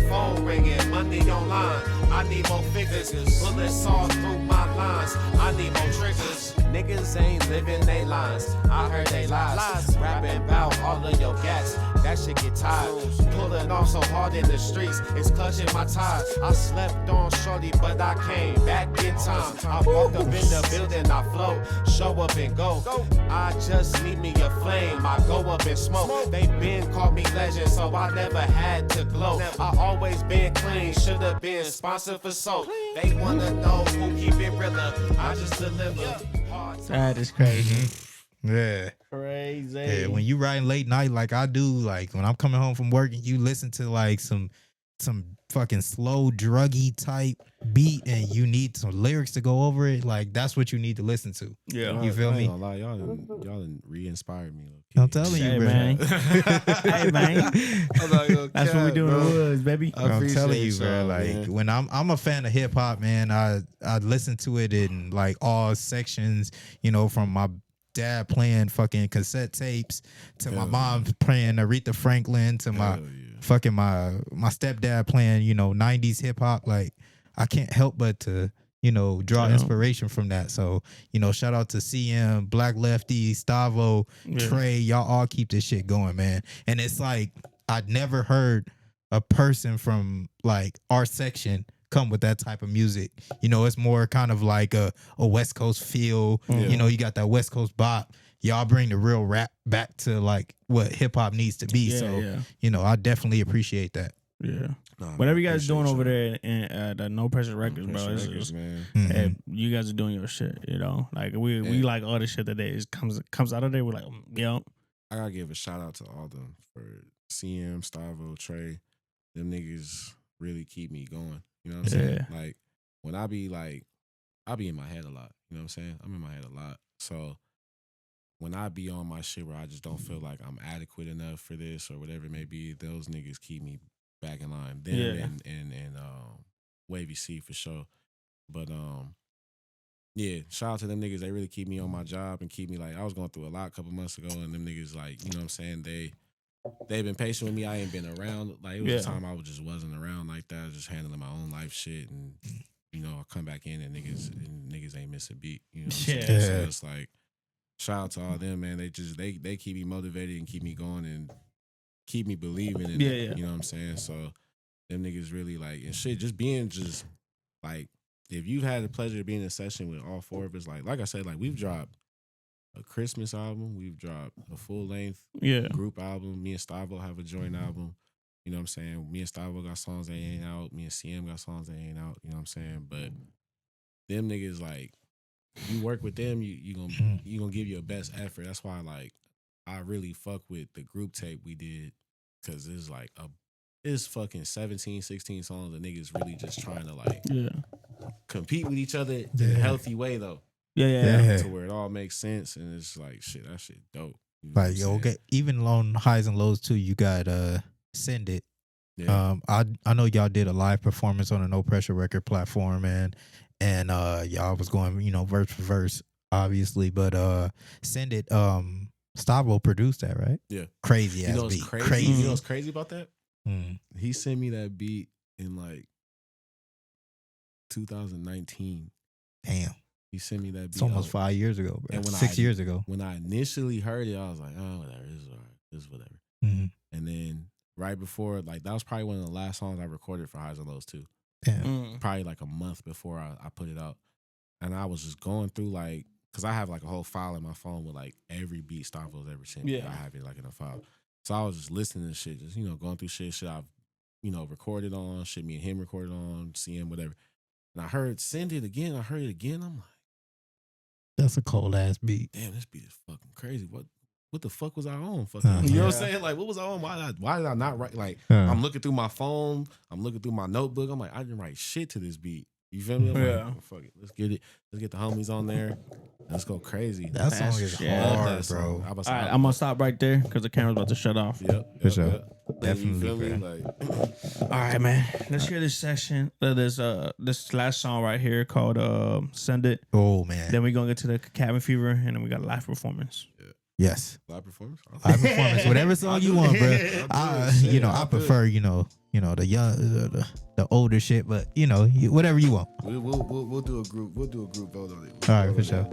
Phone ringing, money online, I need more figures. Bullets all through my lines, I need more triggers. Niggas ain't living they lines. I heard they lies. Rapping about all of your gats. That shit get tired. Pulling off so hard in the streets. It's clutching my ties. I slept on shorty, but I came back in time. I walked up in the building, I float. Show up and go. I just need me a flame. I go up and smoke. They been called me legend, so I never had to glow. I always been clean. Should've been sponsored for soap. They wanna know who keep it realer. I just deliver. That is crazy. Yeah. Crazy. Yeah, when you riding late night like I do, like when I'm coming home from work and you listen to like some fucking slow druggy type beat and you need some lyrics to go over it, like that's what you need to listen to. Yeah. You feel me? Y'all done re-inspired me. I'm telling you, man. Hey, man. That's what we do in the woods, baby. I'm telling you, bro. y'all, Like man. when I'm a fan of hip hop, man. I listen to it in like all sections. You know, from my dad playing fucking cassette tapes to my mom playing Aretha Franklin to my fucking my stepdad playing 90s hip hop. Like I can't help but to draw inspiration from that. So shout out to CM, Blvcklefty, Stavo, Trey. Y'all all keep this shit going, man. And it's like I'd never heard a person from like our section come with that type of music. It's more kind of like a West Coast feel. You got that West Coast bop. Y'all bring the real rap back to like what hip hop needs to be. I definitely appreciate that. Yeah. Whatever you guys doing over there at No Pressure Records, bro. Man. Hey, you guys are doing your shit, Like we like all the shit that comes out of there. We're like, I gotta give a shout out to all them for CM, Stavo, Trey. Them niggas really keep me going. You know what I'm saying? Like when I be in my head a lot. You know what I'm saying? I'm in my head a lot. So when I be on my shit where I just don't feel like I'm adequate enough for this or whatever it may be, those niggas keep me back in line. Them and Wavy C for sure. But shout out to them niggas. They really keep me on my job and keep me like I was going through a lot a couple months ago, and them niggas like, you know what I'm saying, they've been patient with me. I ain't been around. Like it was a time I just wasn't around like that. I was just handling my own life shit, and I come back in and niggas ain't miss a beat. You know what I'm saying? So it's like shout out to all them, man. They keep me motivated and keep me going and keep me believing in it. You know what I'm saying? So them niggas really like and shit. Just being just like if you've had the pleasure of being in a session with all four of us, like I said, like we've dropped a Christmas album, we've dropped a full length group album. Me and Stavo have a joint album. You know what I'm saying? Me and Stavo got songs that ain't out. Me and CM got songs that ain't out. You know what I'm saying? But them niggas like you work with them, you gonna give your best effort. That's why like I really fuck with the group tape we did because it's like it's fucking 17, 16 songs of niggas really just trying to like compete with each other in a healthy way though. To where it all makes sense and it's like shit, that shit dope. You know okay. Even on highs and lows too, you got Send It. I know y'all did a live performance on a No Pressure record platform and y'all was going verse for verse obviously, but Send It Stavo produced that, right? Yeah. Crazy ass beat. Crazy. You know what's crazy about that? He sent me that beat in like 2019. Damn. He sent me that beat. It's almost 5 years ago, bro. 6 years ago. When I initially heard it, I was like, oh, whatever. This is all right. This is whatever. And then right before, like, that was probably one of the last songs I recorded for Highs and Lows, too. Damn. Probably like a month before I put it out. And I was just going through, like, because I have, like, a whole file in my phone with, like, every beat Stavo's ever sent me. I have it, like, in a file. So I was just listening to shit, just, going through shit I've, recorded on, shit me and him recorded on, CM, whatever. And I heard Send It again. I heard it again. I'm like, that's a cold ass beat. Damn, this beat is fucking crazy. What the fuck was I on? Fucking, you know what I'm saying? Like, what was I on? Why did I not write? Like, I'm looking through my phone. I'm looking through my notebook. I'm like, I didn't write shit to this beat. You feel me? I'm like, oh, fuck it. Let's get it. Let's get the homies on there. Let's go crazy. That song is hard, bro. All right, I'm gonna stop right there because the camera's about to shut off. For sure. Definitely. Like, all right, man. Let's hear this section. This last song right here called "Send It." Oh man. Then we're gonna get to the Cabin Fever, and then we got a live performance. Yes. Live performance. Live performance. Whatever song you want, bro. I prefer the young, the older shit, but whatever you want. We'll do a group. We'll do a group vote on it. All right, for sure.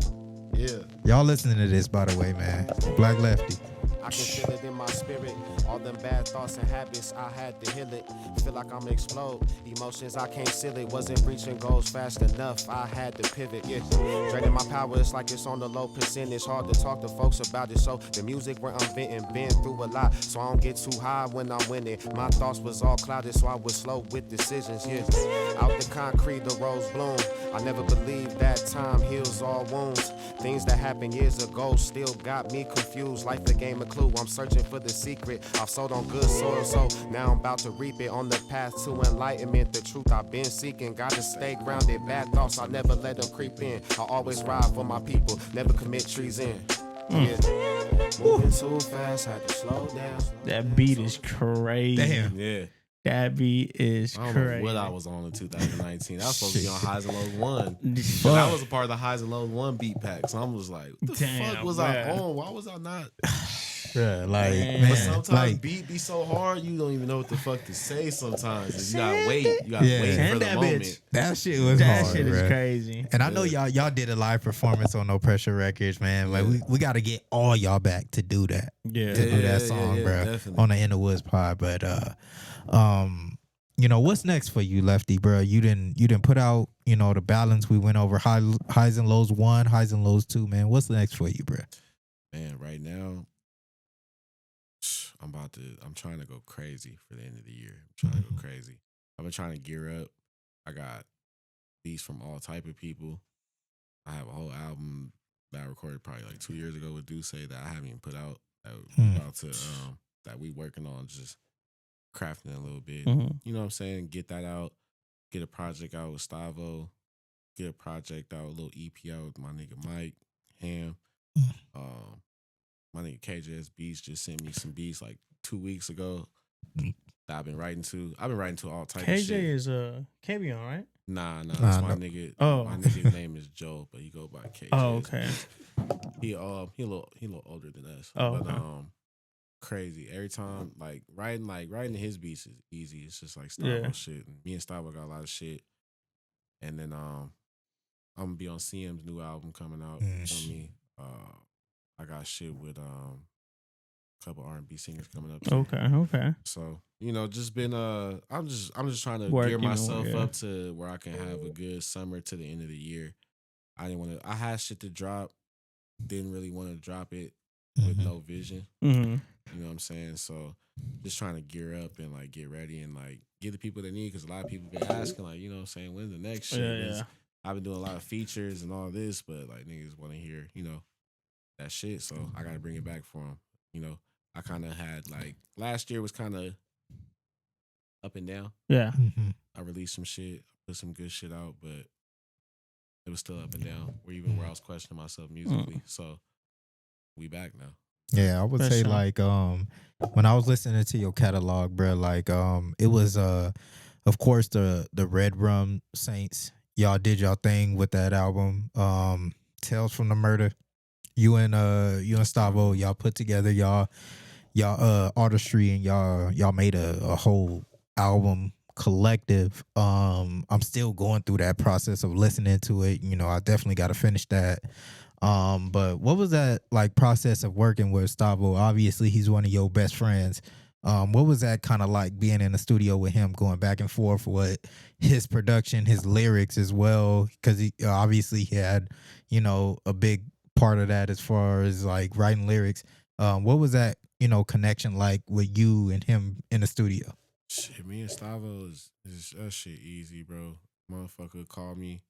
Yeah. Y'all listening to this, by the way, man. Black Lefty. I can feel it in my spirit. All them bad thoughts and habits, I had to heal it. Feel like I'm explode. Emotions, I can't seal it. Wasn't reaching goals fast enough. I had to pivot. Yeah. Draining my power, it's like it's on the low percentage. Hard to talk to folks about it. So the music where I'm venting, been through a lot. So I don't get too high when I'm winning. My thoughts was all clouded, so I was slow with decisions. Yeah. Out the concrete, the rose bloom. I never believed that time heals all wounds. Things that happened years ago still got me confused. Life a game of clue. I'm searching for the secret. I've sowed on good soil, so now I'm about to reap it. On the path to enlightenment, the truth I've been seeking. Gotta stay grounded. Bad thoughts, I never let them creep in. I always ride for my people, never commit treason. Yeah. Moving too fast, had to slow down. That beat is crazy. Damn. Yeah. That beat is I don't crazy. know what I was on in 2019. I was supposed to be on Highs and Lows 1. But Fuck. that was a part of the Highs and Lows 1 beat pack. So I was like, what the fuck was I on? Why was I not? Yeah, like, Man. man, But sometimes like, beat be so hard, you don't even know what the fuck to say sometimes. You gotta wait. You gotta Yeah. wait Send for the that moment. bitch. that shit was That hard, shit is bruh. crazy. And I know y'all did a live performance on No Pressure Records, man. Like we got to get all y'all back to do that. Yeah. To do that song, bro, definitely. on the In the Woods pod. But you know what's next for you, Lefty, bro? You didn't put out, you know, the balance. We went over highs and lows 1, highs and lows 2, man. What's next for you, bro? Man, right now, I'm trying to go crazy for the end of the year. I'm trying to go crazy. I've been trying to gear up. I got beats from all type of people. I have a whole album that I recorded probably like 2 years ago with Duce that I haven't even put out. That we about to that we working on, just crafting it a little bit. Mhm. You know what I'm saying? Get that out. Get a project out with Stavo. Get a project out, a little EP out with my nigga Mike Ham. My nigga KJS Beats just sent me some beats like 2 weeks ago that I've been writing to. I've been writing to all type of shit. KJ is Kavion, right? Nah, that's my no. nigga. Oh. My nigga's name is Joe, but he go by KJ. Oh, okay. He a little older than us. Oh, but okay. Crazy. Every time writing his beats is easy. It's just like Stavo Yeah. shit. And me and Stavo got a lot of shit. And then I'm gonna be on CM's new album coming out. You feel me? I got shit with a couple R&B singers coming up too. Okay. So, you know, just been I'm just trying to Working gear myself on, yeah. up to where I can have a good summer to the end of the year. I had shit to drop, didn't really want to drop it with no vision. Mm-hmm. You know what I'm saying? So just trying to gear up and like get ready and like get the people that need, because a lot of people been asking, like, you know what I'm saying, when's the next shit? Yeah. I've been doing a lot of features and all this, but like niggas want to hear, you know, that shit. So I got to bring it back for them. You know, I kind of had like last year was kind of up and down. Yeah. I released some shit, put some good shit out, but it was still up and down. Where I was questioning myself musically. So we back now. Yeah, I would For say sure. like when I was listening to your catalog, bro, like it was of course the Red Rum Saints. Y'all did y'all thing with that album. Tales from the Murder. You and Stavo, y'all put together y'all artistry, and y'all made a whole album collective. I'm still going through that process of listening to it. You know, I definitely got to finish that. But what was that like process of working with Stavo? Obviously, he's one of your best friends. What was that kind of like being in the studio with him, going back and forth with his production, his lyrics as well? Because he obviously had, you know, a big part of that as far as like writing lyrics. What was that, you know, connection like with you and him in the studio? Shit, me and Stavo is that shit easy, bro. Motherfucker call me.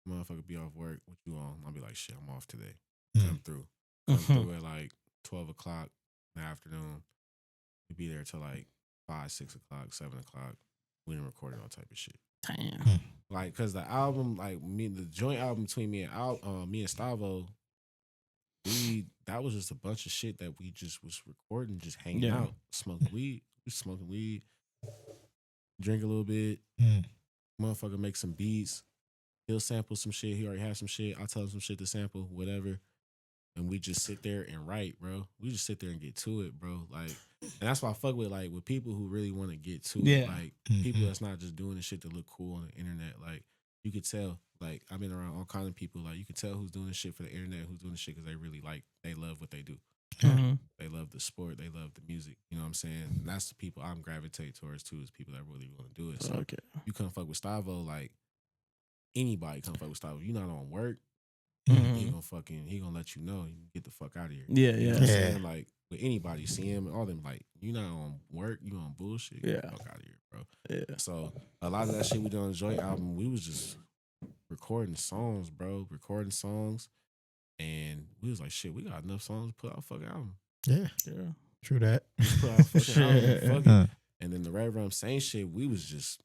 Motherfucker be off work. What you on? I'll be like, shit, I'm off today. Come through. Come through at like 12 o'clock in the afternoon. We be there till like 5, 6 o'clock, 7 o'clock. We done recorded all type of shit. Damn. Like, cause the album, like the joint album between me and Stavo, that was just a bunch of shit that we just was recording, just hanging Yeah. out, smoking weed. We smoking weed, drink a little bit. Motherfucker make some beats. He'll sample some shit. He already has some shit. I'll tell him some shit to sample, whatever. And we just sit there and write, bro. We just sit there and get to it, bro. Like, and that's why I fuck with like with people who really want to get to it. Yeah. Like people that's not just doing the shit to look cool on the internet. Like you could tell, like I've been around all kinds of people. Like you can tell who's doing this shit for the internet, who's doing this shit because they really they love what they do. Mm-hmm. They love the sport. They love the music. You know what I'm saying? And that's the people I'm gravitate towards too. Is people that really want to do it. So Okay. you come fuck with Stavo, like anybody come fuck with Stavo. You not on work. Mm-hmm. He gonna let you know. You get the fuck out of here. Yeah, you know what I'm saying? Like with anybody, see him and all them. Like you not on work. You on bullshit. Get the fuck out of here, bro. Yeah. So a lot of that shit we done on the Joint album, we was just recording songs, bro. Recording songs. And we was like, shit, we got enough songs to put out a fucking album. Yeah. True that. Put out a fucking album. Fuck it. And then the Red Rum saying shit, we was just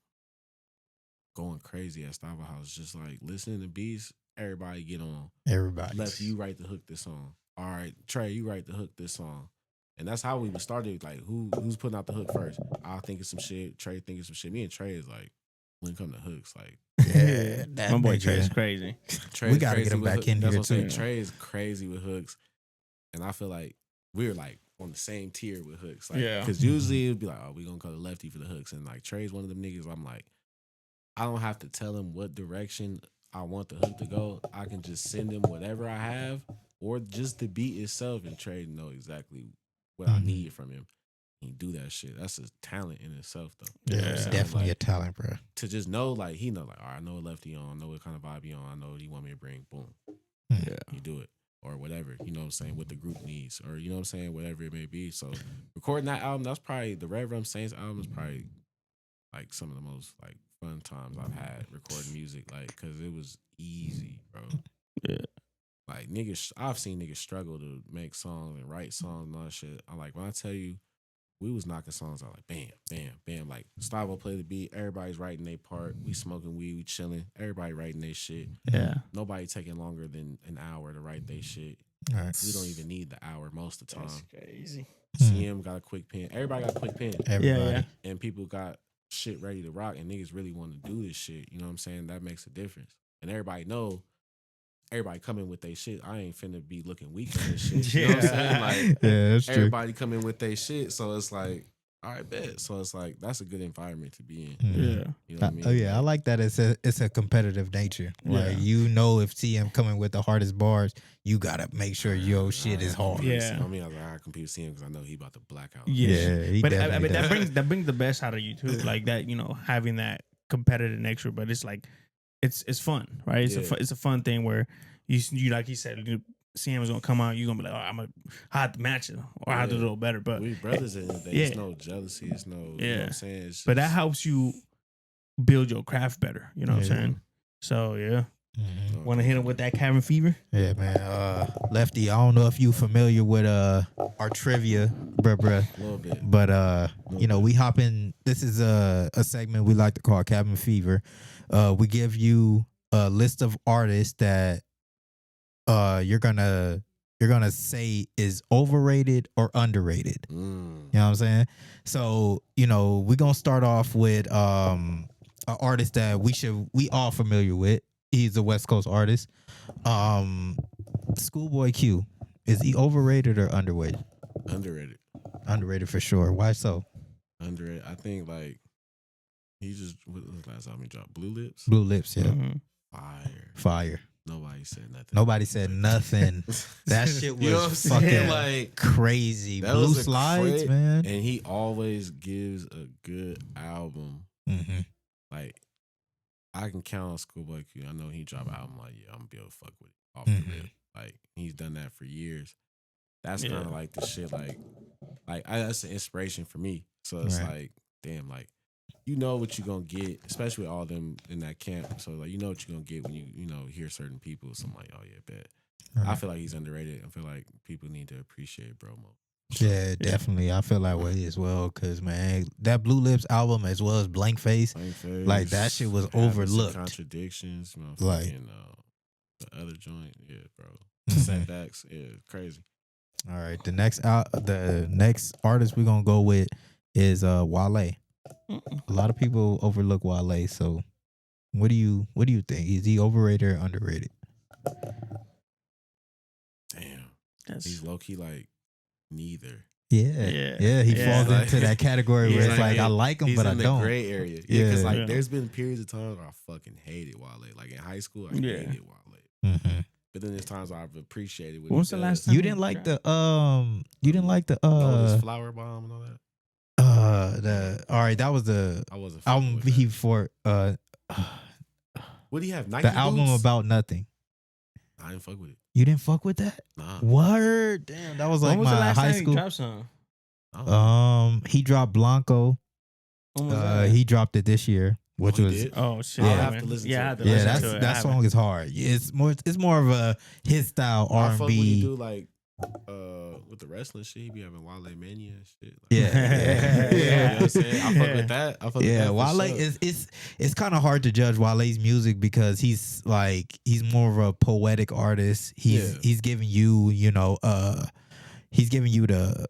going crazy at Stavo House, just like listening to beats. Everybody get on. Everybody. Lefty, you write the hook this song. All right, Trey, you write the hook this song. And that's how we started. Like, who's putting out the hook first? I'll think of some shit. Trey think of some shit. Me and Trey is like, when it come to hooks, like, that my boy nigga. Trey is crazy. We gotta get him back in here That's too. what Trey is crazy with hooks, and I feel like we're like on the same tier with hooks. Like, because usually it'd be like, oh, we gonna go to Lefty for the hooks, and like Trey's one of them niggas. I'm like, I don't have to tell him what direction I want the hook to go. I can just send him whatever I have, or just the beat itself, and Trey know exactly what I need from him. He do that shit. That's a talent in itself, though. Yeah, it's definitely a talent, bro. To just know, like, he know, like, all right, I know what Lefty on, I know what kind of vibe he on, I know what he want me to bring, boom. Yeah. You do it. Or whatever, you know what I'm saying, what the group needs, or you know what I'm saying, whatever it may be. So recording that album, that's probably, the Red Rum Saints album is probably, like, some of the most, like, fun times I've had recording music, like, because it was easy, bro. Yeah. Like, niggas, I've seen niggas struggle to make songs and write songs and all that shit. I'm like, when I tell you, we was knocking songs out like bam, bam, bam. Like Stavo play the beat, everybody's writing their part. We smoking weed, we chilling. Everybody writing their shit. Yeah. Nobody taking longer than an hour to write their shit. All right. We don't even need the hour most of the time. That's crazy. CM got a quick pen. Everybody got a quick pen. Everybody. And people got shit ready to rock, and niggas really want to do this shit. You know what I'm saying? That makes a difference. And everybody know. Everybody coming with their shit. I ain't finna be looking weak on this shit. You know what I'm saying? Like, yeah, that's true. everybody coming with their shit. So it's like, all right, bet. So it's like, that's a good environment to be in. Yeah. You know what I mean? Oh yeah, I like that. It's a competitive nature. Like you know, if CM coming with the hardest bars, you gotta make sure your shit is hard. Yeah. I mean, I compete with CM because I know he about to black out. Yeah, but I mean, that brings the best out of you too. Like that, you know, having that competitive nature. But it's like, it's fun, right? It's a fun thing where you like you said, CM is gonna come out. You're gonna be like, oh, I'm gonna have to match it or I have to do a little better. But we brothers in it. There's no jealousy. It's no. You know what I'm saying? It's just, but that helps you build your craft better. You know what I'm saying? So yeah. Want to hit him with that cabin fever? Yeah, man. Lefty, I don't know if you familiar with our trivia, bruh. A little bit. But you know, we hop in. This is a segment we like to call Cabin Fever. We give you a list of artists that you're gonna say is overrated or underrated. You know what I'm saying? So, you know, we're gonna start off with an artist that we all familiar with. He's a West Coast artist. Schoolboy Q. Is he overrated or underrated? Underrated. Underrated for sure. Why so? Underrated. I think like he just, what was the last album he dropped? Blue Lips? Blue Lips, yeah. Mm-hmm. Fire. Nobody said nothing. Nobody said nothing. That shit was you know what I'm fucking saying? Like crazy. Blue Slides, man. And he always gives a good album. Mm-hmm. Like, I can count on Schoolboy Q. I know he drop an album like, yeah, I'm gonna be able to fuck with it off the rip. Like, he's done that for years. That's kind of like the shit. Like that's an inspiration for me. So it's like, damn, like, you know what you're gonna get, especially with all them in that camp. So like, you know what you're gonna get when you know hear certain people. So I'm like, oh yeah, bet. I feel like he's underrated. I feel like people need to appreciate bro more. Yeah, definitely. I feel that way as well. Cause man, that Blue Lips album as well as Blank Face, like that shit was overlooked. Contradictions, like the other joint, yeah, bro. Setbacks, yeah, crazy. All right, the next artist we're gonna go with is Wale. A lot of people overlook Wale. So, what do you think? Is he overrated or underrated? Damn, he's low key like neither. Yeah. He falls into that category where it's like I like him, but I don't. Gray area. Yeah, because like there's been periods of time where I fucking hated Wale. Like in high school, I hated Wale. Mm-hmm. But then there's times where I've appreciated what When's the last time you didn't like the this Flower Bomb and all that. All right, that was the album before what do you have? Nike the album boots? About Nothing. I didn't fuck with it. You didn't fuck with that? Nah. Word. Damn, that was like when was the my last high time school. He dropped some? He dropped Blanco. He dropped it this year, which was did? Oh shit! I'll have to listen to it. That song is hard. It's more of a his style R&B. I fuck when he do like with the wrestling shit. He be having Wale Mania and shit. Like, Yeah. You know what I'm saying? I fuck with that. Wale it's kind of hard to judge Wale's music because he's more of a poetic artist. He's giving you he's giving you the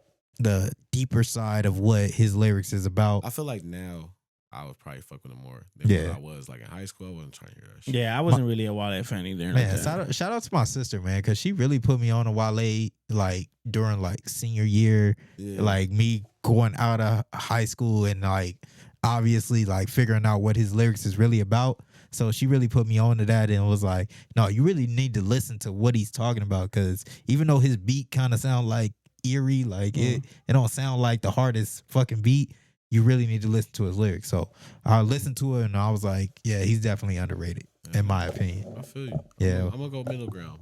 deeper side of what his lyrics is about. I feel like now I would probably fuck with him more than what I was. Like in high school, I wasn't trying to hear that shit. Yeah, I wasn't really a Wale fan either. Man, shout out to my sister, man, because she really put me on a Wale like during like senior year, like me going out of high school and like obviously like figuring out what his lyrics is really about. So she really put me on to that and was like, no, you really need to listen to what he's talking about because even though his beat kind of sound like eerie, like it don't sound like the hardest fucking beat. You really need to listen to his lyrics. So I listened to it and I was like, yeah, he's definitely underrated in my opinion. I feel you. Yeah, I'm gonna go middle ground.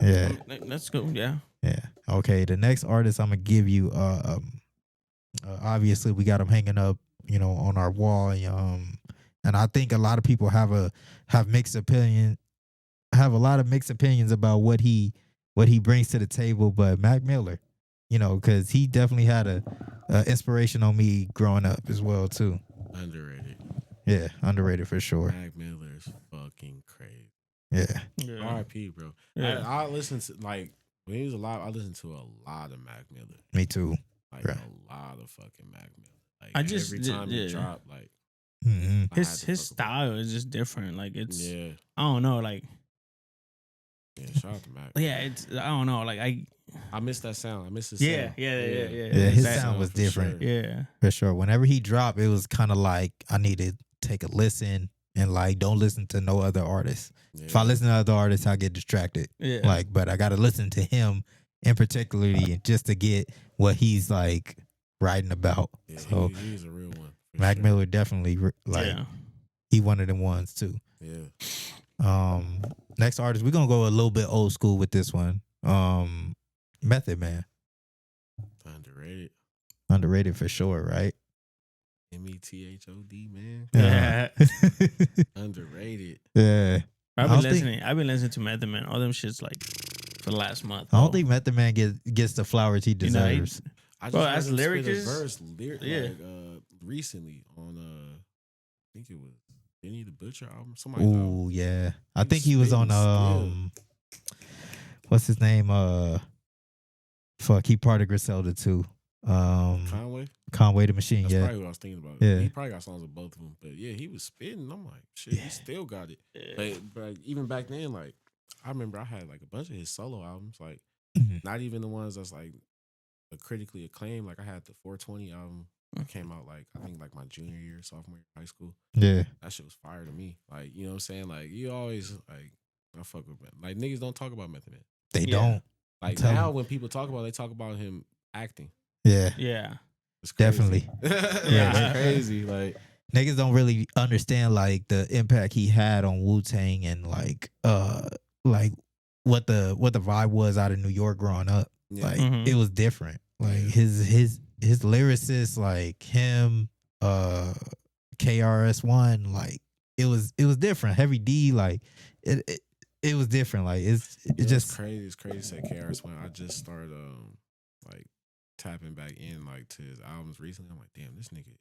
Yeah, let's go. Yeah. Okay, the next artist I'm gonna give you. Obviously we got him hanging up, on our wall. And I think a lot of people have a lot of mixed opinions about what he brings to the table. But Mac Miller. Because he definitely had a inspiration on me growing up as well too. Underrated. Yeah, underrated for sure. Mac Miller's fucking crazy. Yeah. R.I.P. bro. Yeah. I listened to when he was alive. I listened to a lot of Mac Miller. Me too. A lot of fucking Mac Miller. Like every time he dropped, like his style is just different. Like it's I don't know. Like shout out to Mac. Yeah, it's I don't know. Like I miss that sound. I miss his sound. Yeah. His sound was different. Sure. Yeah, for sure. Whenever he dropped, it was kind of like I need to take a listen and like don't listen to no other artists. Yeah. If I listen to other artists, I get distracted. Yeah. Like, but I got to listen to him in particularly just to get what he's like writing about. Yeah, so he's a real one. Mac Miller definitely he one of them ones too. Yeah. Next artist, we're gonna go a little bit old school with this one. Method Man. Underrated for sure, right? METHOD, man. Yeah. Underrated. Yeah. I've been listening to Method Man. All them shits like for the last month. I don't think Method Man gets the flowers he deserves. I just as lyricist, verse recently on I think it was Benny the Butcher album. Somebody. Ooh, yeah. I think he was on what's his name? He part of Griselda too. Conway the Machine. That's yeah, probably what I was thinking about. Yeah, he probably got songs with both of them. But yeah, he was spitting. I'm like, shit, he still got it. Yeah. But even back then, like I remember I had like a bunch of his solo albums, like not even the ones that's like critically acclaimed. Like I had the 420 album that came out like I think like my junior year, sophomore year of high school. Yeah, that shit was fire to me. Like you know what I'm saying? Like you always like I fuck with man. Like niggas don't talk about Method Man. They don't. Like now when people talk about it, they talk about him acting. Yeah. Yeah. It's definitely. It's crazy. Like niggas don't really understand like the impact he had on Wu-Tang and like what the vibe was out of New York growing up. Yeah. Like it was different. Like his lyricists, like him, KRS-One, like it was different. Heavy D, like it was different. Like it's just crazy. It's crazy to say KRS-One. I just started like tapping back in like to his albums recently. I'm like, damn, this nigga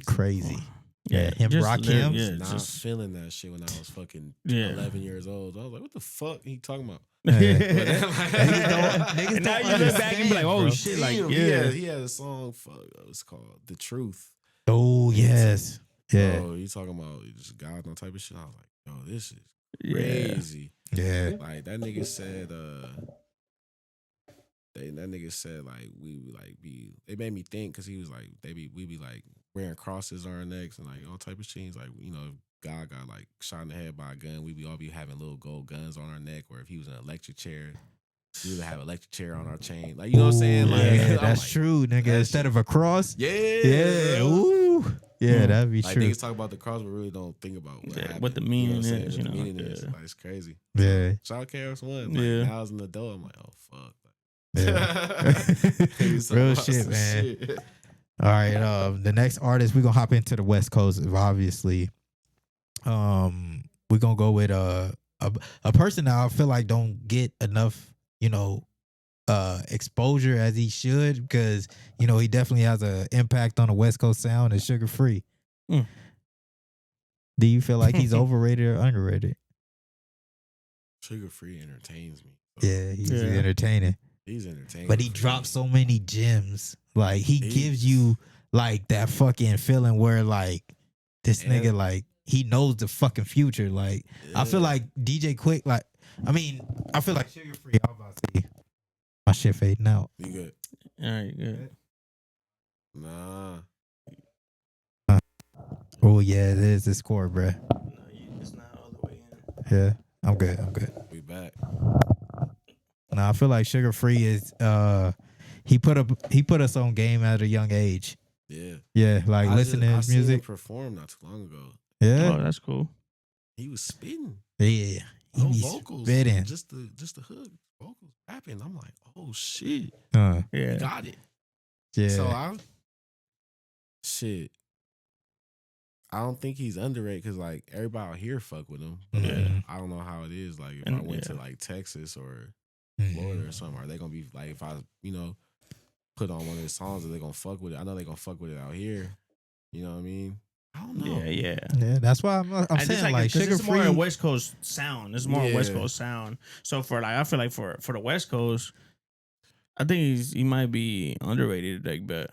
crazy. Yeah, him Rakim. Yeah, not feeling that shit when I was fucking 11 years old. I was like, what the fuck he talking about? Niggas now you look back and be like, oh bro. shit, like he had a song it's called The Truth. Oh yes, yeah. Oh, he talking about just God and all type of shit. I was like, yo, this is crazy. Yeah. Like that nigga said that nigga said like we would like be. It made me think because he was like we be like wearing crosses on our necks and like all type of shit. He's like, you know, if God got like shot in the head by a gun, we be all be having little gold guns on our neck, or if he was in an electric chair, we would have an electric chair on our chain. Like, you know what I'm saying? Like, yeah, that's like, true, nigga. Instead of a cross, yeah, ooh, yeah, that'd be like, true. Niggas talk about the cross, but really don't think about what the meaning is. What the meaning is. Like, it's crazy. Yeah. Shout out KRS-One. Like, now as an adult, I'm like, oh fuck. Yeah. Real shit, man. Shit. All right, the next artist, we're gonna hop into the West Coast, obviously. We're gonna go with a person that I feel like don't get enough, you know, exposure as he should, because, you know, he definitely has an impact on the West Coast sound, and Sugar Free. Do you feel like he's overrated or underrated? Sugar Free entertains me. Yeah, he's entertaining. He's entertaining. But he drops so many gems. Like, he gives you like that fucking feeling where like this nigga, like, he knows the fucking future. Like, I feel like DJ Quick, like, I mean, I feel like Sugar Free, I was about to say, my shit fading out. You good? All right, good. Nah. Oh, yeah, it is this chord, bruh. No, it's not all the way in. Yeah, I'm good. We back. Nah, I feel like Sugar Free is, he put us on game at a young age. Yeah, like listening to his music. I seen him perform not too long ago. Yeah. Oh, that's cool. He was spitting. Yeah. No vocals. Spitting. Just the hook. Vocals rapping. I'm like, oh shit. Yeah. He got it. Yeah. So I don't think he's underrated because like everybody out here fuck with him. But I don't know how it is. Like if I went to like Texas or Florida or something, are they gonna be like, if I, you know, put on one of his songs, are they gonna fuck with it? I know they gonna fuck with it out here. You know what I mean? I don't know. Yeah. That's why I'm saying like Sugar Free. It's more a West Coast sound. It's more a West Coast sound. So for like, I feel like for the West Coast, I think he might be underrated. Like, but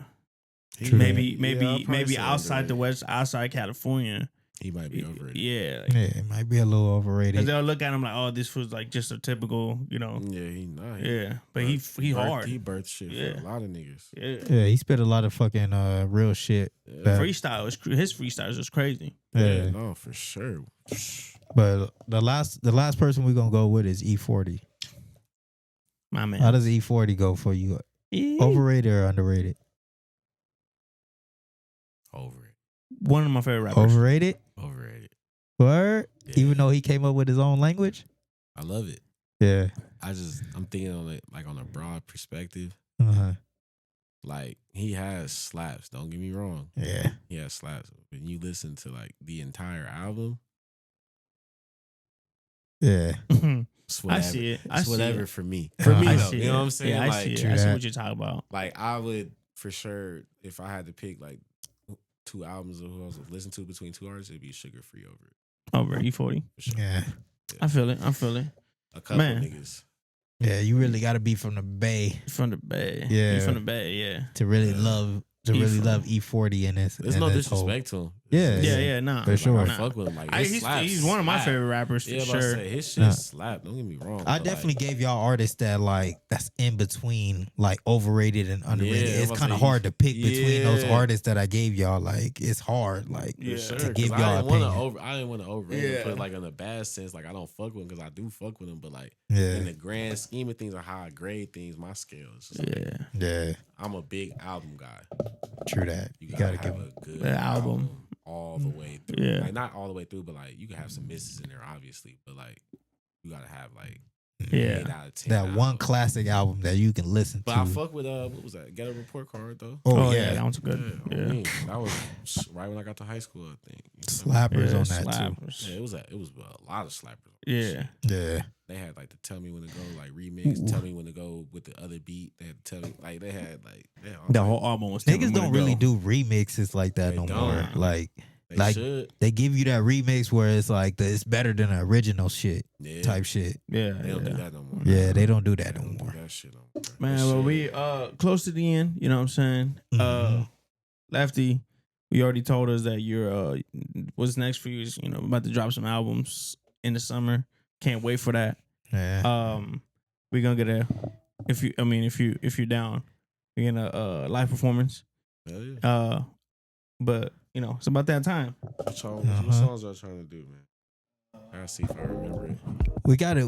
maybe outside the West, outside California, he might be overrated. Yeah, it might be a little overrated. Because they'll look at him like, oh, this was like just a typical, you know. Yeah, he nice. Yeah, but he hard. He birthed shit for a lot of niggas. Yeah, he spit a lot of fucking real shit. Freestyle, his freestyles is crazy. Yeah, no, for sure. But the last person we're gonna go with is E40. My man. How does E40 go for you? Overrated or underrated? Overrated. One of my favorite rappers. Overrated? Overrated. Word? Yeah. Even though he came up with his own language? I love it. Yeah. I'm thinking on it like on a broad perspective. Like, he has slaps, don't get me wrong. Yeah. He has slaps. When you listen to like the entire album. Yeah. I see it. It's whatever for me. For me, though. You know what I'm saying? Yeah, I like, see it. I see what you're talking about. Like, I would, for sure, if I had to pick like 2 albums of who I was listening to between 2 artists, it'd be Sugar Free over it. Over E40. Sure. Yeah. I feel it. A couple niggas. Yeah, you really got to be from the Bay. From the Bay. Yeah. You from the Bay, yeah. To really love E40 in this. There's no disrespect to him. Yeah, nah. For sure. I fuck with him. Like, he's one of my favorite rappers for sure. His shit slap. Don't get me wrong. I definitely gave y'all artists that's in between, like overrated and underrated. Yeah, it's kind of hard to pick between those artists that I gave y'all. Like, it's hard, like to give y'all opinion. I didn't want to overrate him, put it like in a bad sense. Like, I don't fuck with him because I do fuck with him, but like in the grand scheme of things or how I grade things, my scale is just like, I'm a big album guy. True that. You gotta have a good album all the way through. Yeah. Like, not all the way through, but like you can have some misses in there, obviously. But like you gotta have like 8 out of 10 that album. one classic album that you can listen to. But I fuck with what was that? Get a Report Card though. Oh yeah, that one's good. Yeah. I mean, that was right when I got to high school, I think. Slappers on that slappers. too. Yeah, it was a lot of slappers. Yeah. They had like to Tell Me When to Go, like remix, Tell Me When to Go with the other beat. They had to tell me, like they had the whole album was niggas don't really do remixes like that no more. Like they give you that remix where it's like it's better than the original shit type shit. Yeah. They don't do that no more. Yeah, they don't do that no more. That shit no more. Man, well, we close to the end, you know what I'm saying? Lefty, we already told us that you're what's next for you is, you know, about to drop some albums in the summer. Can't wait for that. Yeah. We're gonna get if you're down, you're in a live performance. Hell yeah. But it's about that time. What songs y'all trying to do, man? I'll see if I remember it. We got a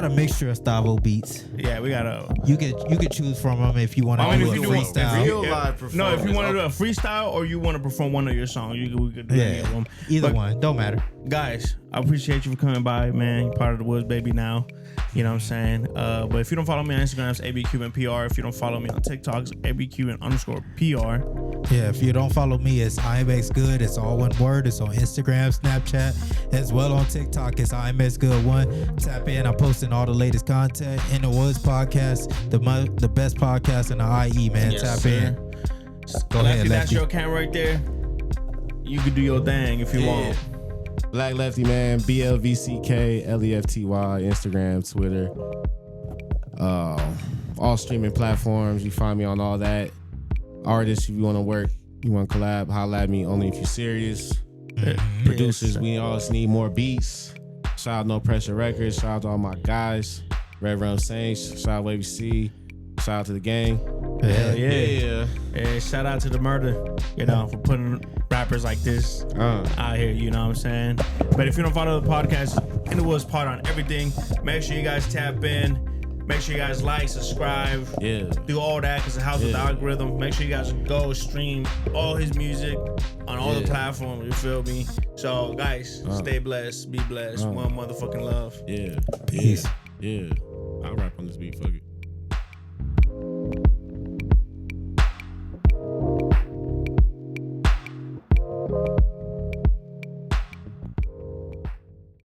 mixture of Stavo beats. Yeah, we got a. You could choose from them if you want to do a freestyle. No, if you want to do a freestyle or you want to perform one of your songs, we could do any of them. Either one, don't matter. Guys, I appreciate you for coming by, man. You're part of the Woods, baby. Now, you know what I'm saying. But if you don't follow me on Instagram, it's ABQNPR. If you don't follow me on TikTok, it's ABQN_PR. Yeah, if you don't follow me, it's IMX Good. It's all one word. It's on Instagram, Snapchat, as well on TikTok. It's IMX Good 1. Tap in. I'm posting all the latest content in the Woods podcast, the best podcast in the IE, man. Yes, Tap sir. in. Go ahead, Lefty. That's your account right there. You can do your thing if you want. Blvcklefty, man. Blvcklefty, Instagram, Twitter. All streaming platforms. You find me on all that. Artists, if you want to work, you want to collab, holla at me only if you're serious. Producers, we always need more beats. Shout out No Pressure Records. Shout out to all my guys. Red Rum Saints. Shout out WC. Shout out to the gang. Hell yeah. Yeah. Shout out to the murder, for putting rappers like this out here, you know what I'm saying? But if you don't follow the podcast, In the Woods Pod on everything, make sure you guys tap in. Make sure you guys like, subscribe, do all that because it helps with the algorithm. Make sure you guys go stream all his music on all the platforms, you feel me? So, guys, stay blessed, be blessed, one motherfucking love. Yeah. Peace. Yeah. I'll rap on this beat, fuck it.